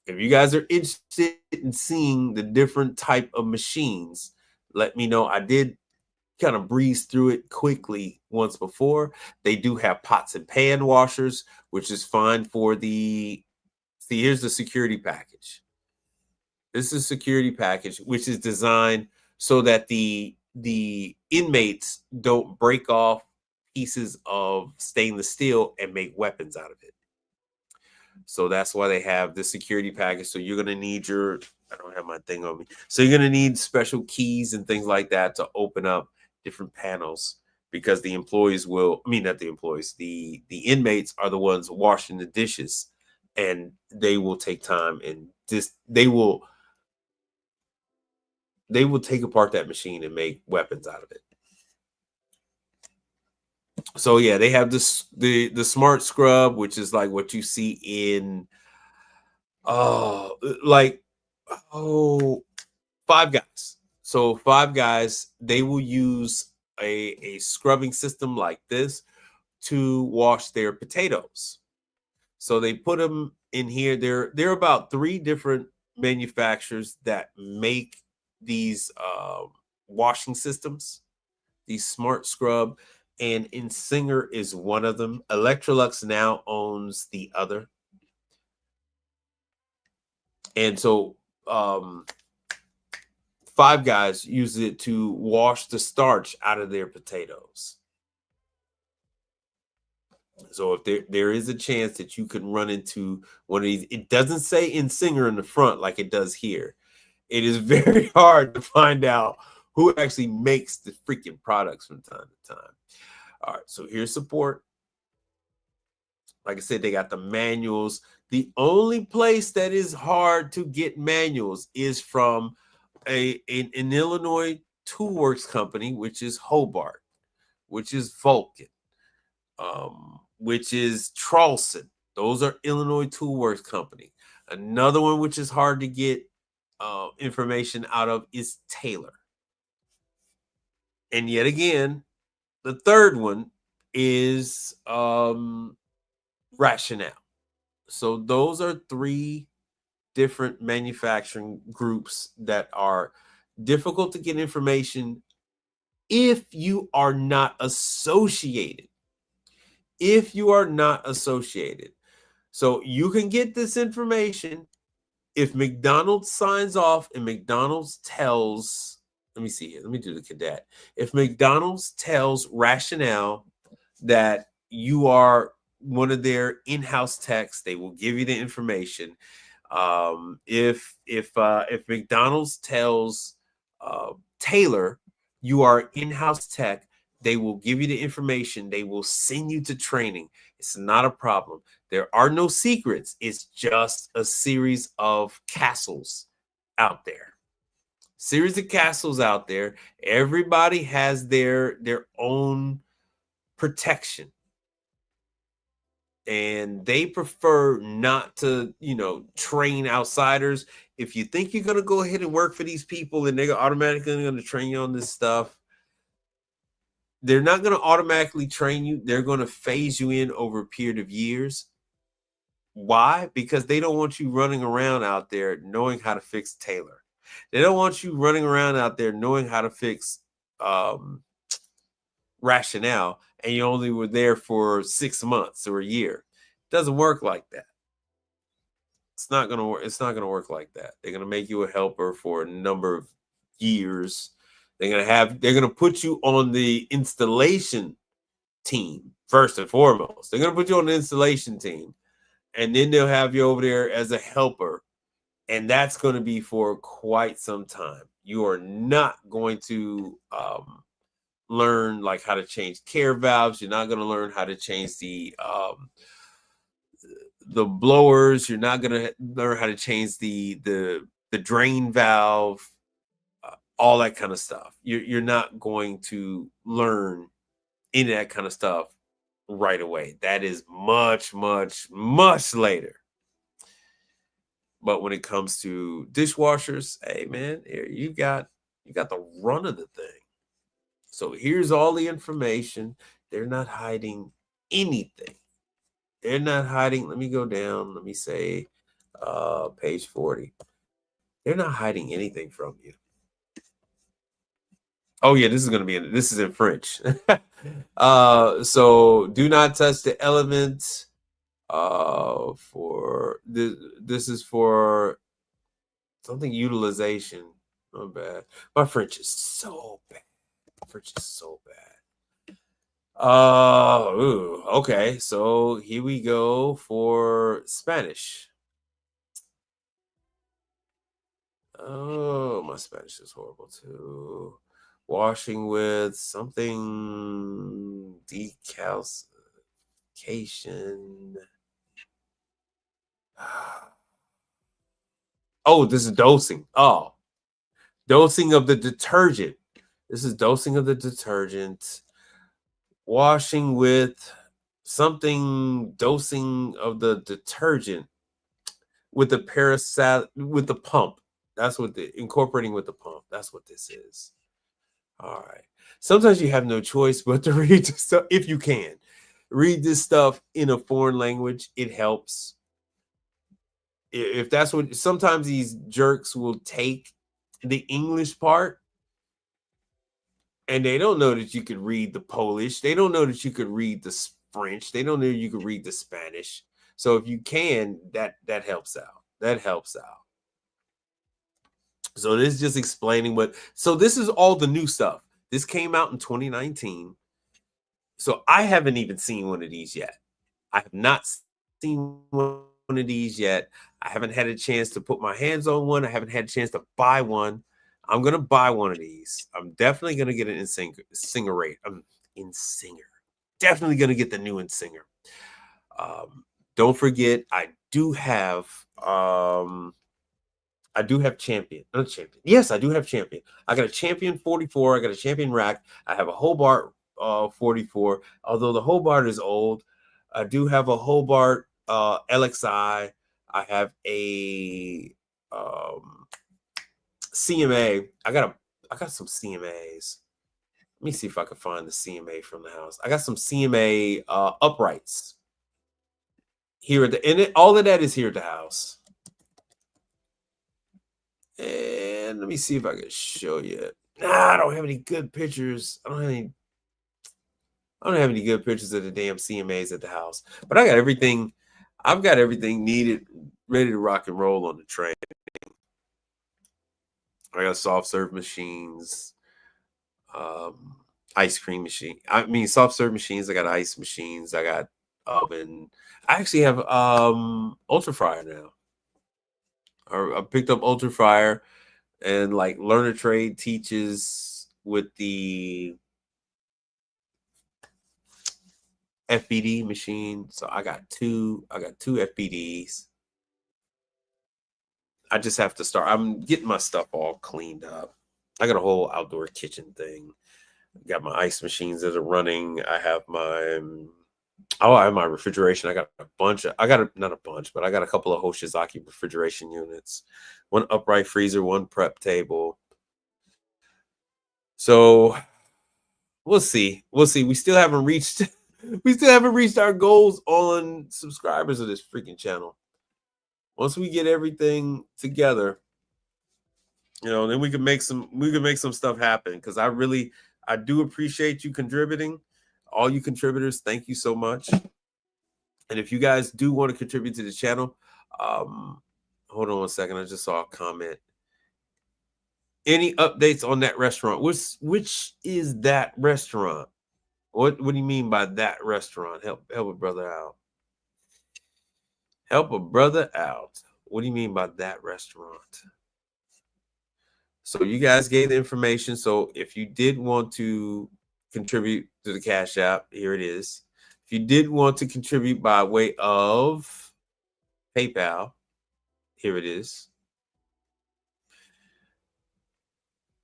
If you guys are interested in seeing the different type of machines, let me know. I did kind of breeze through it quickly once before. They do have pots and pan washers, which is fine for the, see, here's the security package. This is a security package, which is designed so that the inmates don't break off pieces of stainless steel and make weapons out of it. So that's why they have the security package. So you're going to need your, I don't have my thing on me. So you're going to need special keys and things like that to open up different panels, because the employees will, I mean, not the employees, the inmates are the ones washing the dishes, and they will take time and they will take apart that machine and make weapons out of it. So yeah, they have this the smart scrub, which is like what you see in Five Guys. So Five Guys, they will use a scrubbing system like this to wash their potatoes. So they put them in here. There are about 3 different manufacturers that make these washing systems, these smart scrub, and Insinger is one of them. Electrolux now owns the other. And so Five Guys use it to wash the starch out of their potatoes. So if there is a chance that you can run into one of these, it doesn't say Insinger in the front like it does here. It is very hard to find out who actually makes the freaking products from time to time. All right, so here's support. Like I said, they got the manuals. The only place that is hard to get manuals is from an Illinois toolworks company, which is Hobart, which is Vulcan, which is Tralson. Those are Illinois toolworks company. Another one which is hard to get information out of is Taylor. And yet again, the third one is Rationale. So those are 3 different manufacturing groups that are difficult to get information if you are not associated. If you are not associated. So you can get this information if McDonald's signs off and McDonald's tells, let me see here, let me do the cadet. If McDonald's tells Rationale that you are one of their in-house techs, they will give you the information. If McDonald's tells Taylor You are in-house tech. They will give you the information. They will send you to training. It's not a problem. There are no secrets. It's just a series of castles out there. Series of castles out there. Everybody has their own protection. And they prefer not to, train outsiders. If you think you're going to go ahead and work for these people and they're automatically going to train you on this stuff, they're not going to automatically train you. They're going to phase you in over a period of years. Why? Because they don't want you running around out there knowing how to fix Taylor. They don't want you running around out there knowing how to fix Rationale, and you only were there for 6 months or a year. It doesn't work like that. It's not gonna work. It's not gonna work like that. They're gonna make you a helper for a number of years. They're gonna put you on the installation team first and foremost. They're gonna put you on the installation team, and then they'll have you over there as a helper, and that's going to be for quite some time. You are not going to learn like how to change care valves. You're not going to learn how to change the blowers. You're not going to learn how to change the drain valve, all that kind of stuff. You're not going to learn any of that kind of stuff right away. That is much, much, much later. But when it comes to dishwashers, hey man, you got the run of the thing. So here's all the information. They're not hiding anything. They're not hiding. Let me go down. Let me say page 40. They're not hiding anything from you. Oh yeah, this is in French. So do not touch the elements. For this is for something utilization. Not bad. My French is so bad. Okay. So here we go for Spanish. Oh, my Spanish is horrible too. Washing with something decalcification. Oh, this is dosing. Oh, dosing of the detergent. This is dosing of the detergent. Washing with something, dosing of the detergent with the with the pump. That's what incorporating with the pump. That's what this is. All right. Sometimes you have no choice but to read this stuff if you can. Read this stuff in a foreign language. It helps. If that's what, sometimes these jerks will take the English part and they don't know that you could read the Polish. They don't know that you could read the French. They don't know you could read the Spanish. So if you can, that helps out. That helps out. So this is just explaining so this is all the new stuff. This came out in 2019. So I haven't even seen one of these yet. I have not seen one of these yet. I haven't had a chance to put my hands on one. I haven't had a chance to buy one. I'm going to buy one of these. I'm definitely going to get an Insinger rate. Insinger. Definitely going to get the new Insinger. Don't forget, I do have Champion. Not Champion. Yes, I do have Champion. I got a Champion 44. I got a Champion rack. I have a Hobart 44. Although the Hobart is old, I do have a Hobart LXI. I have a CMA. I got some CMAs. Let me see if I can find the CMA from the house. I got some CMA uprights here all of that is here at the house. And let me see if I can show you. I don't have any good pictures. I don't have any good pictures of the damn CMAs at the house. But I got everything. I've got everything needed, ready to rock and roll on the train. I got soft serve machines, ice cream machine. I mean, soft serve machines. I got ice machines. I got oven. I actually have ultra fryer now. I picked up ultra fryer, and like Learner Trade teaches with the FPD machine. So I got two FPDs. I just have to start. I'm getting my stuff all cleaned up. I got a whole outdoor kitchen thing. Got my ice machines that are running. I have my I have my refrigeration. I got a bunch of, not a bunch, but I got a couple of Hoshizaki refrigeration units, one upright freezer, one prep table. So we'll see. We'll see. We still haven't reached our goals on subscribers of this freaking channel. Once we get everything together, then we can make some stuff happen. Because I do appreciate you contributing. All you contributors, thank you so much. And if you guys do want to contribute to the channel, hold on 1 second. I just saw a comment. Any updates on that restaurant? Which is that restaurant? What do you mean by that restaurant? Help a brother out. Help a brother out. What do you mean by that restaurant? So you guys gave the information. So if you did want to contribute to the Cash App, here it is. If you did want to contribute by way of PayPal, here it is.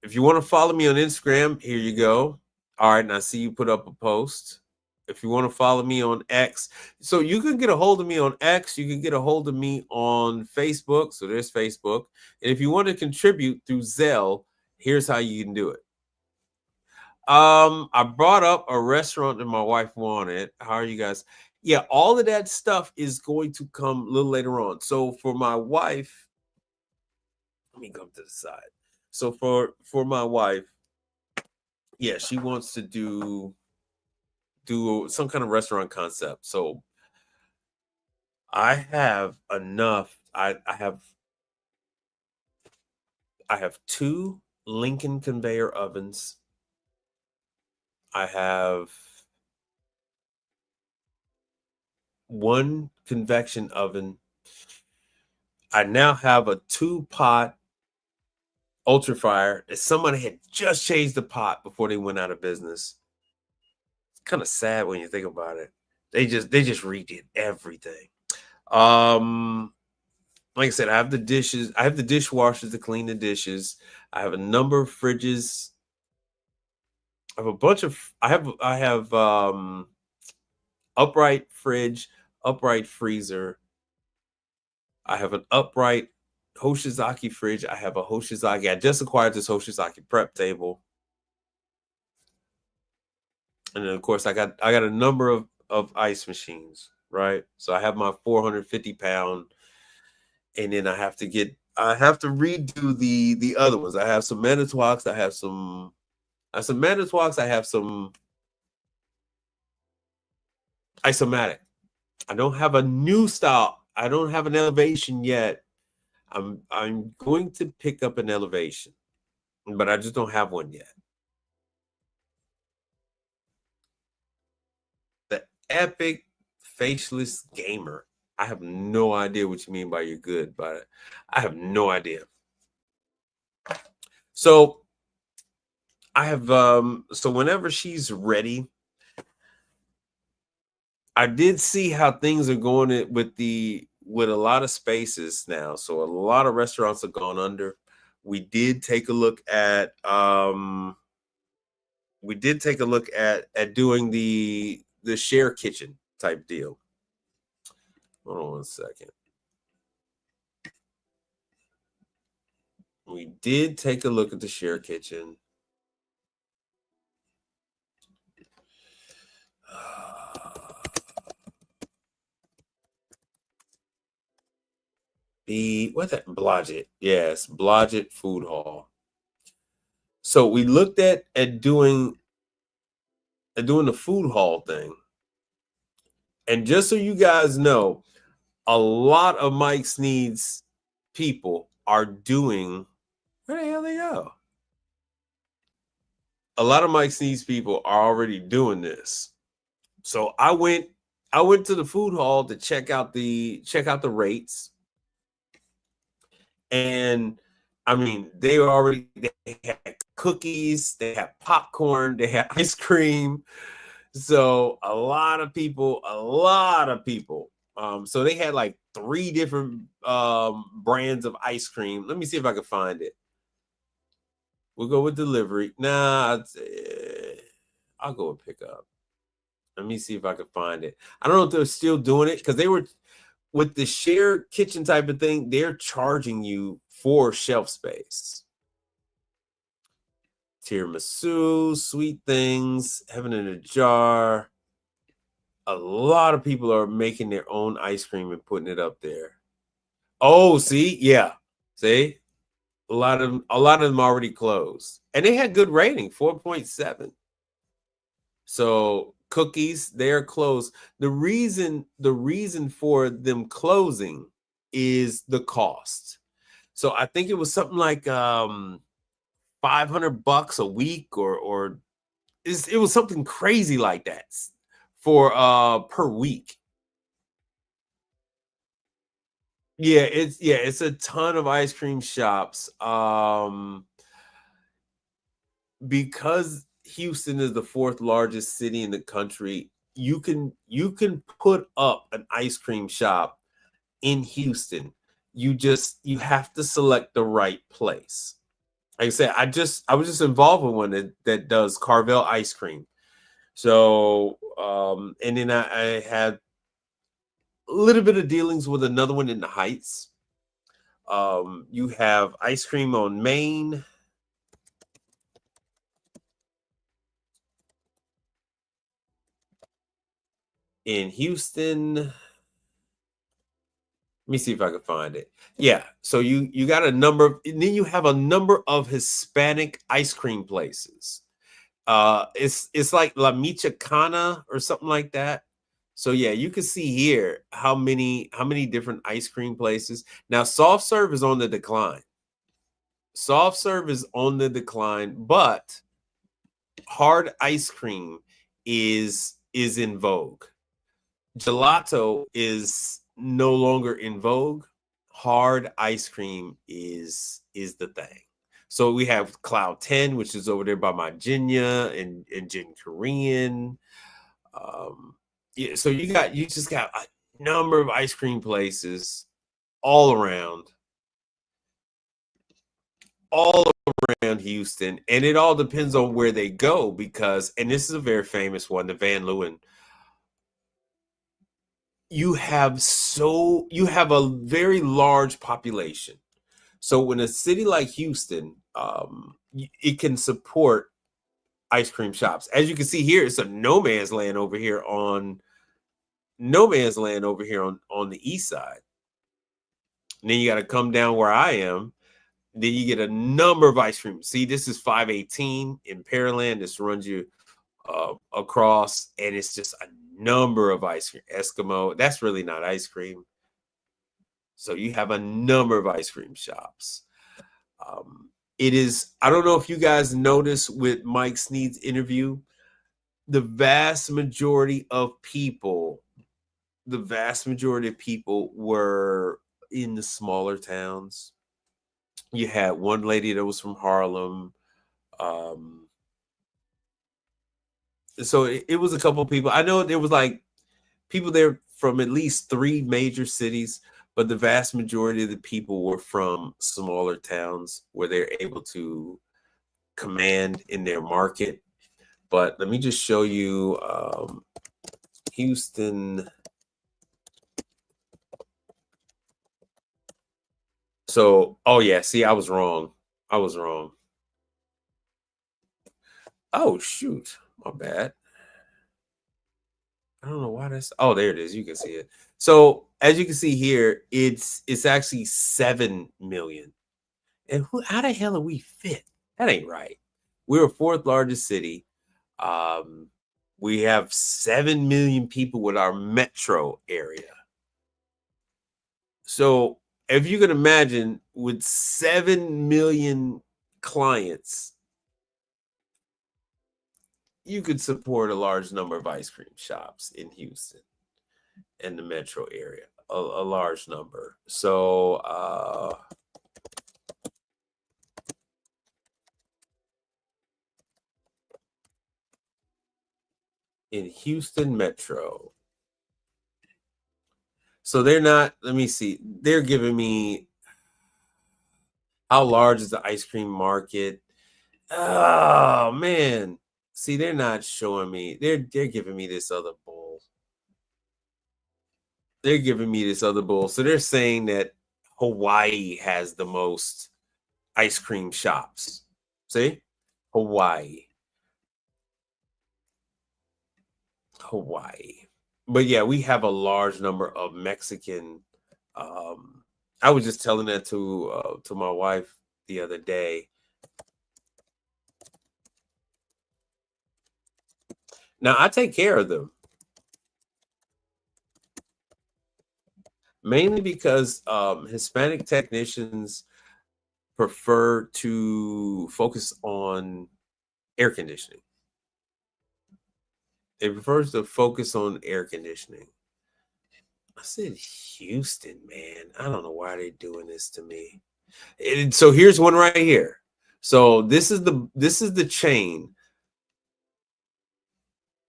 If you want to follow me on Instagram, here you go. All right, and I see you put up a post. If you want to follow me on X, so you can get a hold of me on X, you can get a hold of me on Facebook. So there's Facebook. And if you want to contribute through Zelle, here's how you can do it. I brought up a restaurant that my wife wanted. How are you guys? Yeah, all of that stuff is going to come a little later on. So for my wife, let me come to the side. So for my wife, yeah, she wants to do some kind of restaurant concept. So I have enough. I have 2 Lincoln conveyor ovens. I have 1 convection oven. I now have a 2-pot ultra fryer. Somebody had just changed the pot before they went out of business. It's kind of sad when you think about it. They just redid everything. Like I said, I have the dishes. I have the dishwashers to clean the dishes. I have a number of fridges. I have a bunch of. I have upright fridge, upright freezer. I have an upright Hoshizaki fridge. I have a Hoshizaki. I just acquired this Hoshizaki prep table. And then of course I got a number of ice machines, right? So I have my 450-pound, and then I have to redo the other ones. I have some Manitowocks, I have some Manitowocks, I have some Isomatic. I don't have a new style. I don't have an elevation yet. I'm going to pick up an elevation, but I just don't have one yet. The Epic Faceless Gamer. I have no idea what you mean by you're good, but I have no idea. So I have so whenever she's ready, I did see how things are going with a lot of spaces now. So a lot of restaurants have gone under. We did take a look at doing the share kitchen type deal. Hold on 1 second. We did take a look at the share kitchen. What's that? Blodgett. Yes, Blodgett Food Hall. So we looked at doing the food hall thing. And just so you guys know, a lot of Mike's Needs people are doing, where the hell they go? A lot of Mike's Needs people are already doing this. So I went to the food hall to check out the rates. And I mean, they had cookies, they had popcorn, they had ice cream. So a lot of people. So they had like 3 different brands of ice cream. Let me see if I can find it. We'll go with delivery. Nah, I'll go with pickup. Let me see if I can find it. I don't know if they're still doing it because they were with the shared kitchen type of thing. They're charging you for shelf space. Tiramisu, sweet things, heaven in a jar. A lot of people are making their own ice cream and putting it up there. Oh, see, yeah, see, a lot of them already closed, and they had good rating, 4.7. So cookies, they are closed. The reason for them closing is the cost. So I think it was something like $500 a week, or it was something crazy like that for per week. Yeah, it's a ton of ice cream shops. Because Houston is the 4th largest city in the country, you can put up an ice cream shop in Houston. You have to select the right place. Like I said, I was just involved with one that does Carvel ice cream. So and then I had a little bit of dealings with another one in the Heights. You have ice cream on Main. In Houston, let me see if I can find it. Yeah, so you got a number, and then you have a number of Hispanic ice cream places. It's like La Michoacana or something like that. So yeah, you can see here how many different ice cream places. Now soft serve is on the decline. But hard ice cream is in vogue. Gelato is no longer in vogue. Hard ice cream is the thing. So we have Cloud 10, which is over there by my Virginia and Gin Korean. Yeah, so you just got a number of ice cream places all around Houston, and it all depends on where they go because, and this is a very famous one, the Van Leeuwen. You have a very large population. So when a city like Houston, it can support ice cream shops. As you can see here, it's a no man's land over here on the east side. And then you got to come down where I am. Then you get a number of ice cream. See, this is 518 in Pearland. This runs you across, and it's just a number of ice cream. Eskimo, that's really not ice cream. So you have a number of ice cream shops. It is, I don't know if you guys noticed with Mike Sneed's interview, the vast majority of people were in the smaller towns. You had one lady that was from Harlem. So it was a couple of people. I know there was like people there from at least 3 major cities, but the vast majority of the people were from smaller towns where they're able to command in their market. But let me just show you Houston. So, oh yeah, see, I was wrong. Oh shoot, my bad. I don't know why that's. Oh, there it is. You can see it. So as you can see here, it's actually 7 million. And how the hell are we fit? That ain't right. We're a 4th largest city. We have 7 million people with our metro area. So if you can imagine, with 7 million clients, you could support a large number of ice cream shops in Houston and the metro area, a large number. So in Houston Metro. So they're not, let me see, they're giving me how large is the ice cream market. Oh man. See, they're not showing me. They're giving me this other bull. They're giving me this other bull. So they're saying that Hawaii has the most ice cream shops. See? Hawaii. But yeah, we have a large number of Mexican. I was just telling that to my wife the other day. Now I take care of them mainly because Hispanic technicians prefer to focus on air conditioning. It prefers to focus on air conditioning. I said Houston, man. I don't know why they're doing this to me. And so here's one right here. So this is the chain.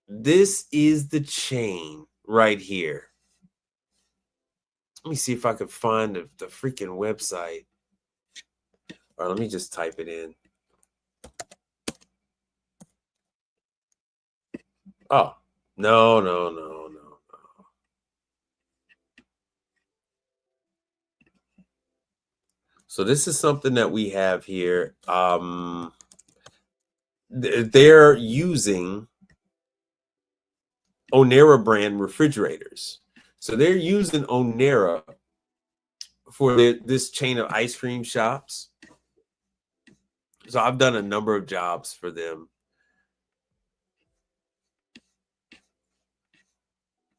This is the chain right here. Let me see if I can find the freaking website. Or let me just type it in. Oh, no. So this is something that we have here. They're using Onera brand refrigerators. So they're using Onera for this chain of ice cream shops. So I've done a number of jobs for them.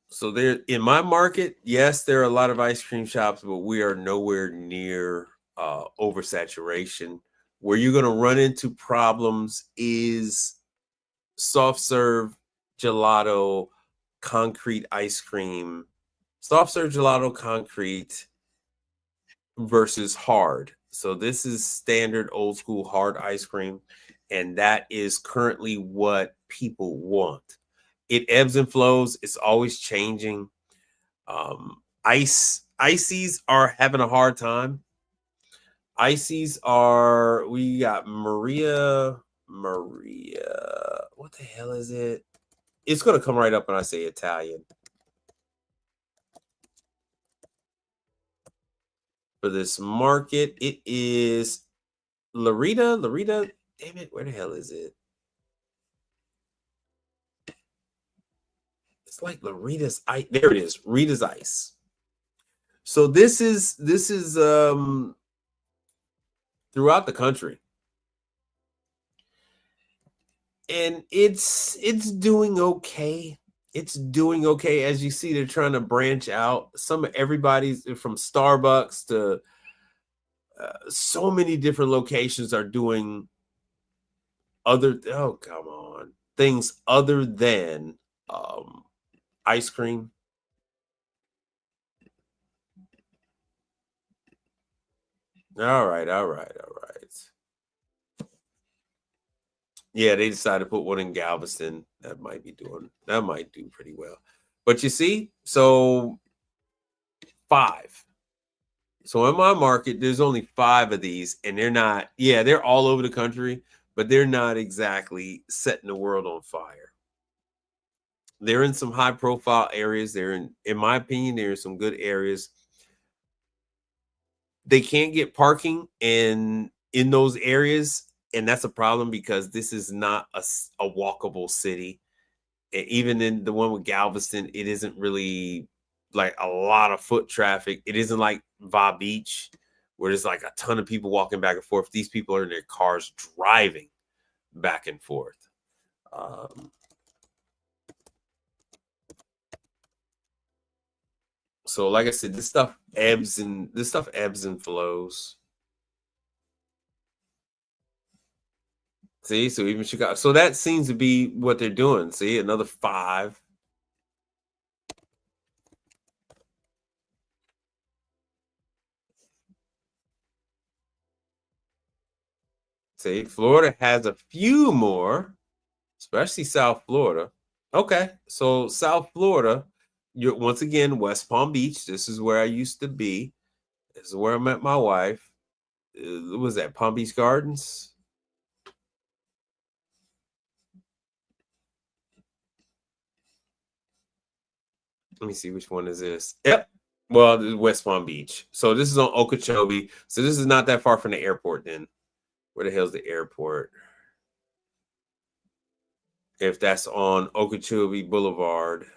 So there in my market, yes, there are a lot of ice cream shops, but we are nowhere near oversaturation. Where you're going to run into problems is soft serve gelato, concrete ice cream, soft serve gelato, concrete versus hard. So this is standard old school hard ice cream, and that is currently what people want. It ebbs and flows. It's always changing. Ices are having a hard time. Ices are, we got Maria, what the hell is it? It's going to come right up when I say Italian. For this market, it is Larita, damn it, where the hell is it? It's like Larita's ice. There it is, Rita's Ice. So this is throughout the country. And it's doing okay. It's doing okay. As you see, they're trying to branch out. Everybody's from Starbucks to so many different locations are doing things other than ice cream. All right. Yeah, they decided to put one in Galveston. That might do pretty well. But you see, so 5. So in my market, there's only 5 of these, and they're all over the country, but they're not exactly setting the world on fire. They're in some high profile areas. In my opinion, they're in some good areas. They can't get parking in those areas, and that's a problem because this is not a walkable city. And even in the one with Galveston, it isn't really like a lot of foot traffic. It isn't like Va Beach, where there's like a ton of people walking back and forth. These people are in their cars driving back and forth. So like I said, this stuff ebbs and flows. See, so even Chicago. So that seems to be what they're doing. See, another 5. See, Florida has a few more, especially South Florida. Okay, so South Florida, you're once again West Palm Beach. This is where I used to be. This is where I met my wife. Was that Palm Beach Gardens? Let me see, which one is this? Yep. Well, this is West Palm Beach. So this is on Okeechobee. So this is not that far from the airport then. Where the hell's the airport? If that's on Okeechobee Boulevard.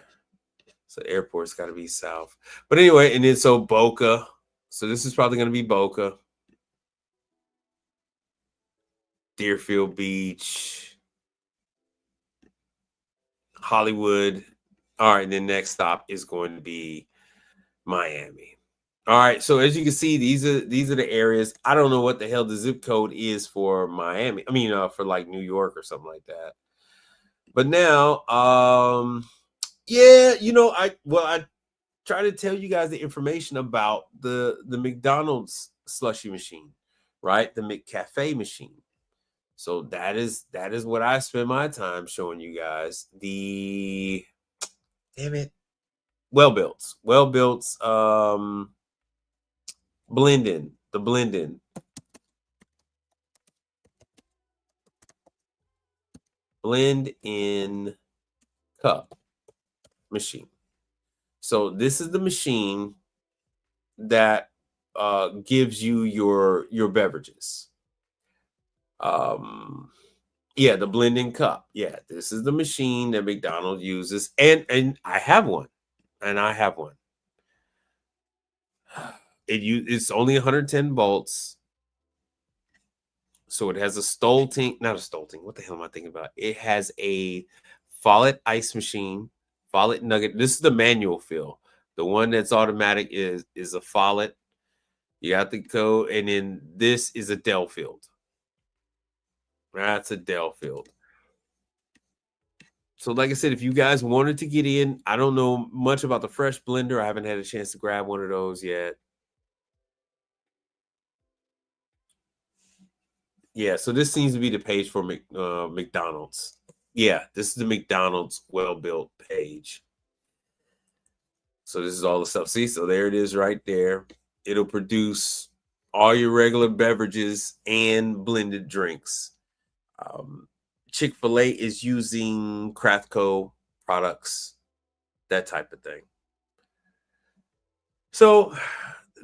So the airport's got to be south. But anyway, and then so Boca. So this is probably going to be Boca. Deerfield Beach. Hollywood. All right, then next stop is going to be Miami. All right, so as you can see, these are the areas. I don't know what the hell the zip code is for Miami. I mean, for like New York or something like that. But now, yeah, I try to tell you guys the information about the McDonald's slushy machine, right? The McCafe machine. So that is what I spend my time showing you guys. The damn it, well built, blend-in, the blend-in. Blend-in cup machine. So this is the machine that gives you your beverages. Yeah, the blending cup. Yeah, this is the machine that McDonald's uses, and I have one, It's only 110 volts, so it has a Stolting, not a Stolting. What the hell am I thinking about? It has a Follett ice machine, Follett nugget. This is the manual fill. The one that's automatic is a Follett. You got the code, and then this is a Delfield. That's a Delfield. So, like I said, if you guys wanted to get in, I don't know much about the fresh blender. I haven't had a chance to grab one of those yet. Yeah, so this seems to be the page for McDonald's. Yeah, this is the McDonald's well-built page. So this is all the stuff. See, so there it is right there. It'll produce all your regular beverages and blended drinks. Chick-fil-A is using Craftco products, that type of thing. So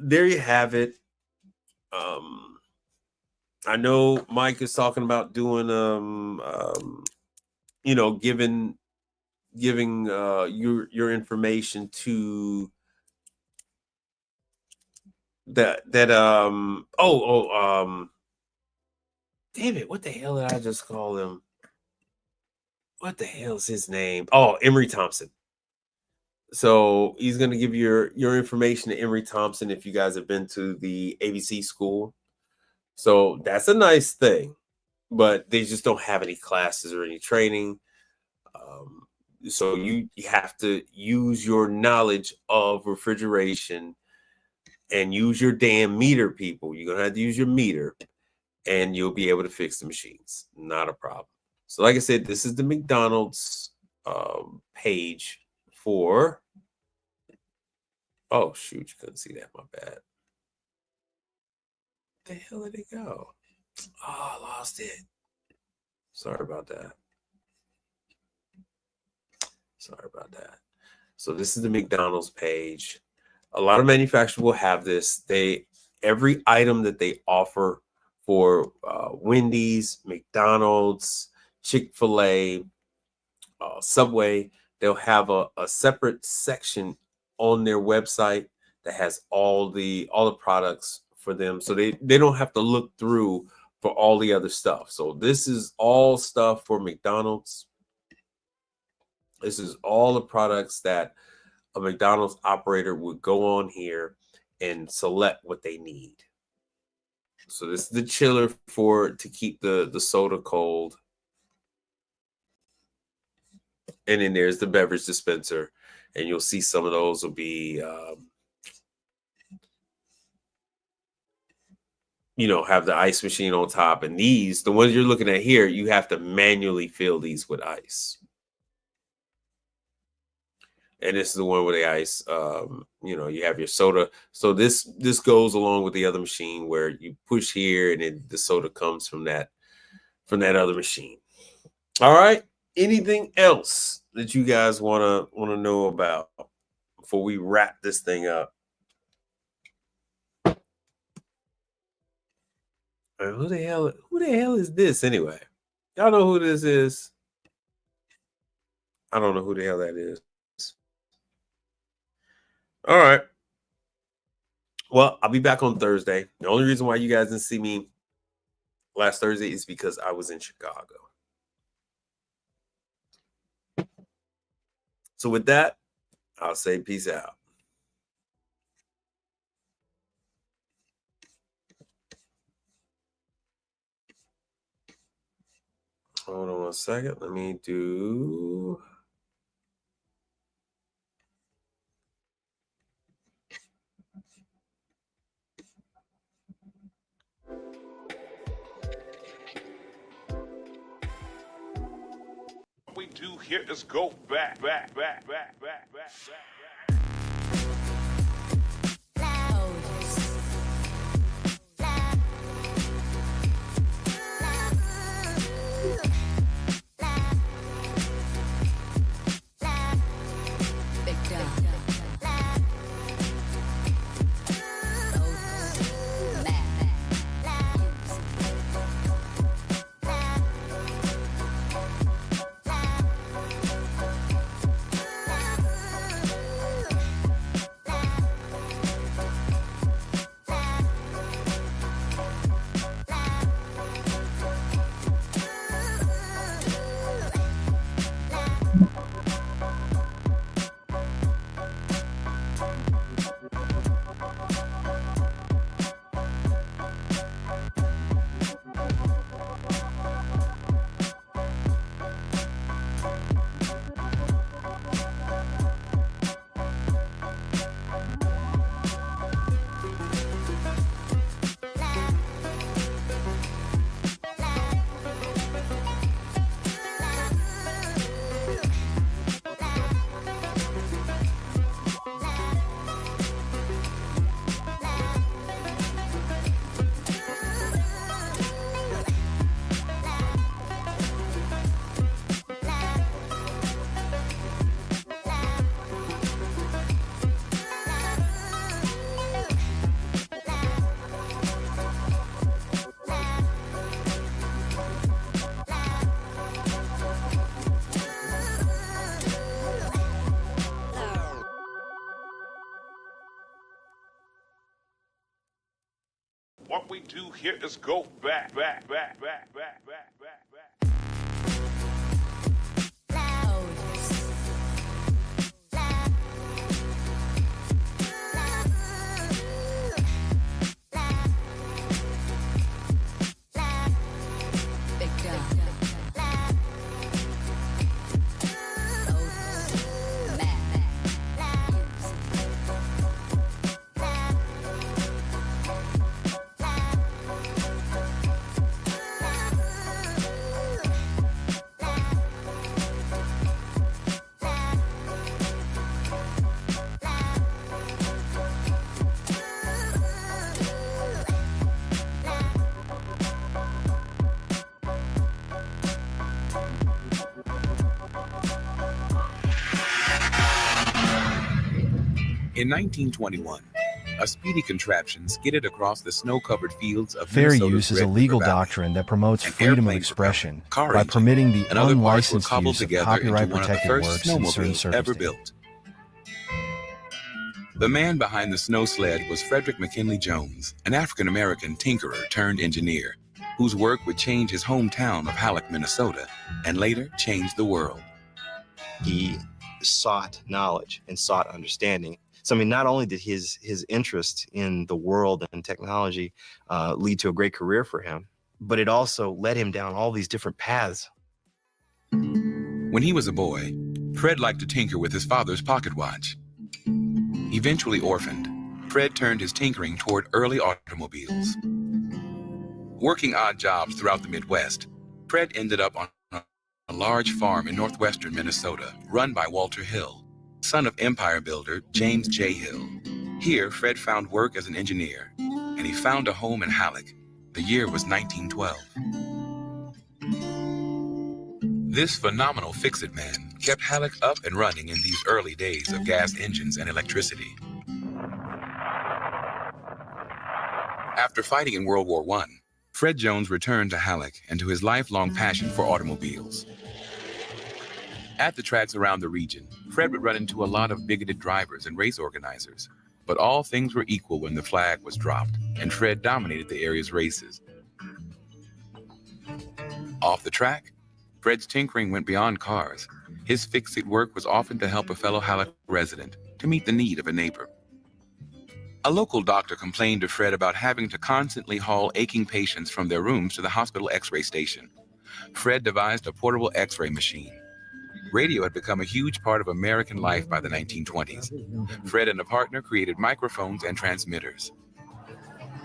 there you have it. I know Mike is talking about doing giving your information to damn it, what the hell did I just call him? What the hell is his name? Oh, Emery Thompson. So he's going to give your information to Emery Thompson if you guys have been to the ABC school. So that's a nice thing, but they just don't have any classes or any training. So you have to use your knowledge of refrigeration and use your damn meter, people. You're going to have to use your meter and you'll be able to fix the machines. Not a problem. So like I said, this is the McDonald's page for, oh shoot, you couldn't see that, my bad. Where the hell did it go? Oh, I lost it. Sorry about that. So this is the McDonald's page. A lot of manufacturers will have this. Every item that they offer for Wendy's, McDonald's, Chick-fil-A, Subway, they'll have a separate section on their website that has all the products for them, so they don't have to look through for all the other stuff. So this is all stuff for McDonald's. This is all the products that a McDonald's operator would go on here and select what they need. So this is the chiller to keep the soda cold. And then there's the beverage dispenser. And you'll see some of those will be, have the ice machine on top. And these, the ones you're looking at here, you have to manually fill these with ice. And this is the one with the ice. You have your soda. So this goes along with the other machine where you push here and then the soda comes from that other machine. All right. Anything else that you guys wanna know about before we wrap this thing up? Who the hell is this anyway? Y'all know who this is? I don't know who the hell that is. All right. Well, I'll be back on Thursday. The only reason why you guys didn't see me last Thursday is because I was in Chicago. So with that, I'll say peace out. Hold on 1 second. Let me do. What we do here is go back. What we do here is go back. In 1921, a speedy contraption skidded across the snow-covered fields of Fair Minnesota's use is a Red legal River Valley. doctrine that promotes An freedom of airplane expression propeller, car by engine, permitting the and other parts were unlicensed cobbled use of together into one of the copyright-protected first works in certain snowmobiles ever circumstances. built. The man behind the snow sled was Frederick McKinley Jones, an African-American tinkerer turned engineer, whose work would change his hometown of Halleck, Minnesota, and later change the world. He sought knowledge and sought understanding. So, I mean, not only did his interest in the world and technology lead to a great career for him, but it also led him down all these different paths. When he was a boy, Fred liked to tinker with his father's pocket watch. Eventually orphaned, Fred turned his tinkering toward early automobiles. Working odd jobs throughout the Midwest, Fred ended up on a large farm in northwestern Minnesota run by Walter Hill, son of empire builder James J. Hill. Here, Fred found work as an engineer, and he found a home in Halleck. The year was 1912. This phenomenal fix-it man kept Halleck up and running in these early days of gas engines and electricity. After fighting in World War I, Fred Jones returned to Halleck and to his lifelong passion for automobiles. At the tracks around the region, Fred would run into a lot of bigoted drivers and race organizers, but all things were equal when the flag was dropped, and Fred dominated the area's races. Off the track, Fred's tinkering went beyond cars. His fix-it work was often to help a fellow Halleck resident to meet the need of a neighbor. A local doctor complained to Fred about having to constantly haul aching patients from their rooms to the hospital X-ray station. Fred devised a portable X-ray machine. Radio had become a huge part of American life by the 1920s. Fred and a partner created microphones and transmitters.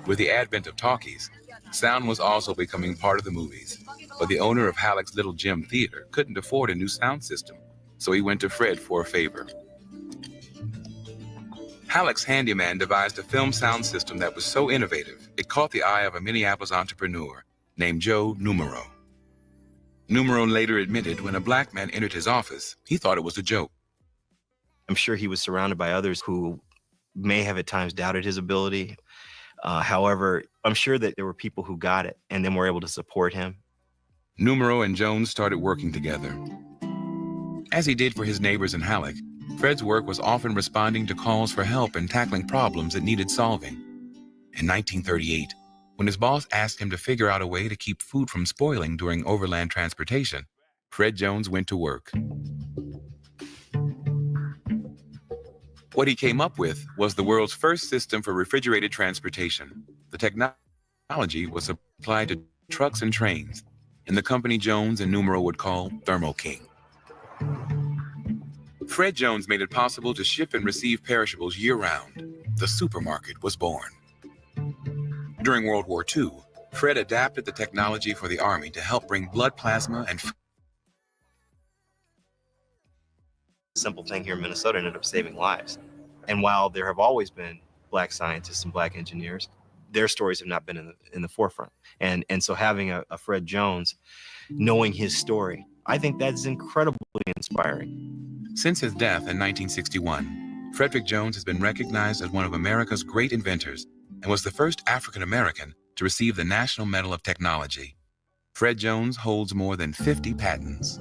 With the advent of talkies, sound was also becoming part of the movies, but the owner of Halleck's Little Gem Theater couldn't afford a new sound system, so he went to Fred for a favor. Halleck's handyman devised a film sound system that was so innovative, it caught the eye of a Minneapolis entrepreneur named Joe Numero. Numero later admitted when a black man entered his office, he thought it was a joke. I'm sure he was surrounded by others who may have at times doubted his ability. However, I'm sure that there were people who got it and then were able to support him. Numero and Jones started working together. As he did for his neighbors in Halleck, Fred's work was often responding to calls for help and tackling problems that needed solving. In 1938, when his boss asked him to figure out a way to keep food from spoiling during overland transportation, Fred Jones went to work. What he came up with was the world's first system for refrigerated transportation. The technology was applied to trucks and trains, and the company Jones and Numero would call Thermo King. Fred Jones made it possible to ship and receive perishables year-round. The supermarket was born. During World War II, Fred adapted the technology for the Army to help bring blood plasma and Simple thing here in Minnesota ended up saving lives. And while there have always been black scientists and black engineers, their stories have not been in the forefront. And so having a Fred Jones, knowing his story, I think that's incredibly inspiring. Since his death in 1961, Frederick Jones has been recognized as one of America's great inventors and was the first African American to receive the National Medal of Technology. Fred Jones holds more than 50 patents.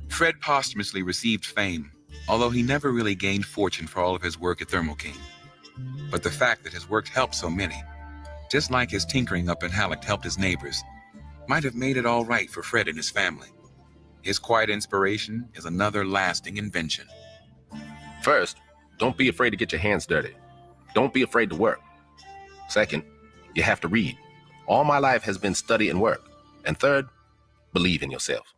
Fred posthumously received fame, although he never really gained fortune for all of his work at Thermo King. But the fact that his work helped so many, just like his tinkering up in Halleck helped his neighbors, might have made it all right for Fred and his family. His quiet inspiration is another lasting invention. First, don't be afraid to get your hands dirty. Don't be afraid to work. Second, you have to read. All my life has been study and work. And third, believe in yourself.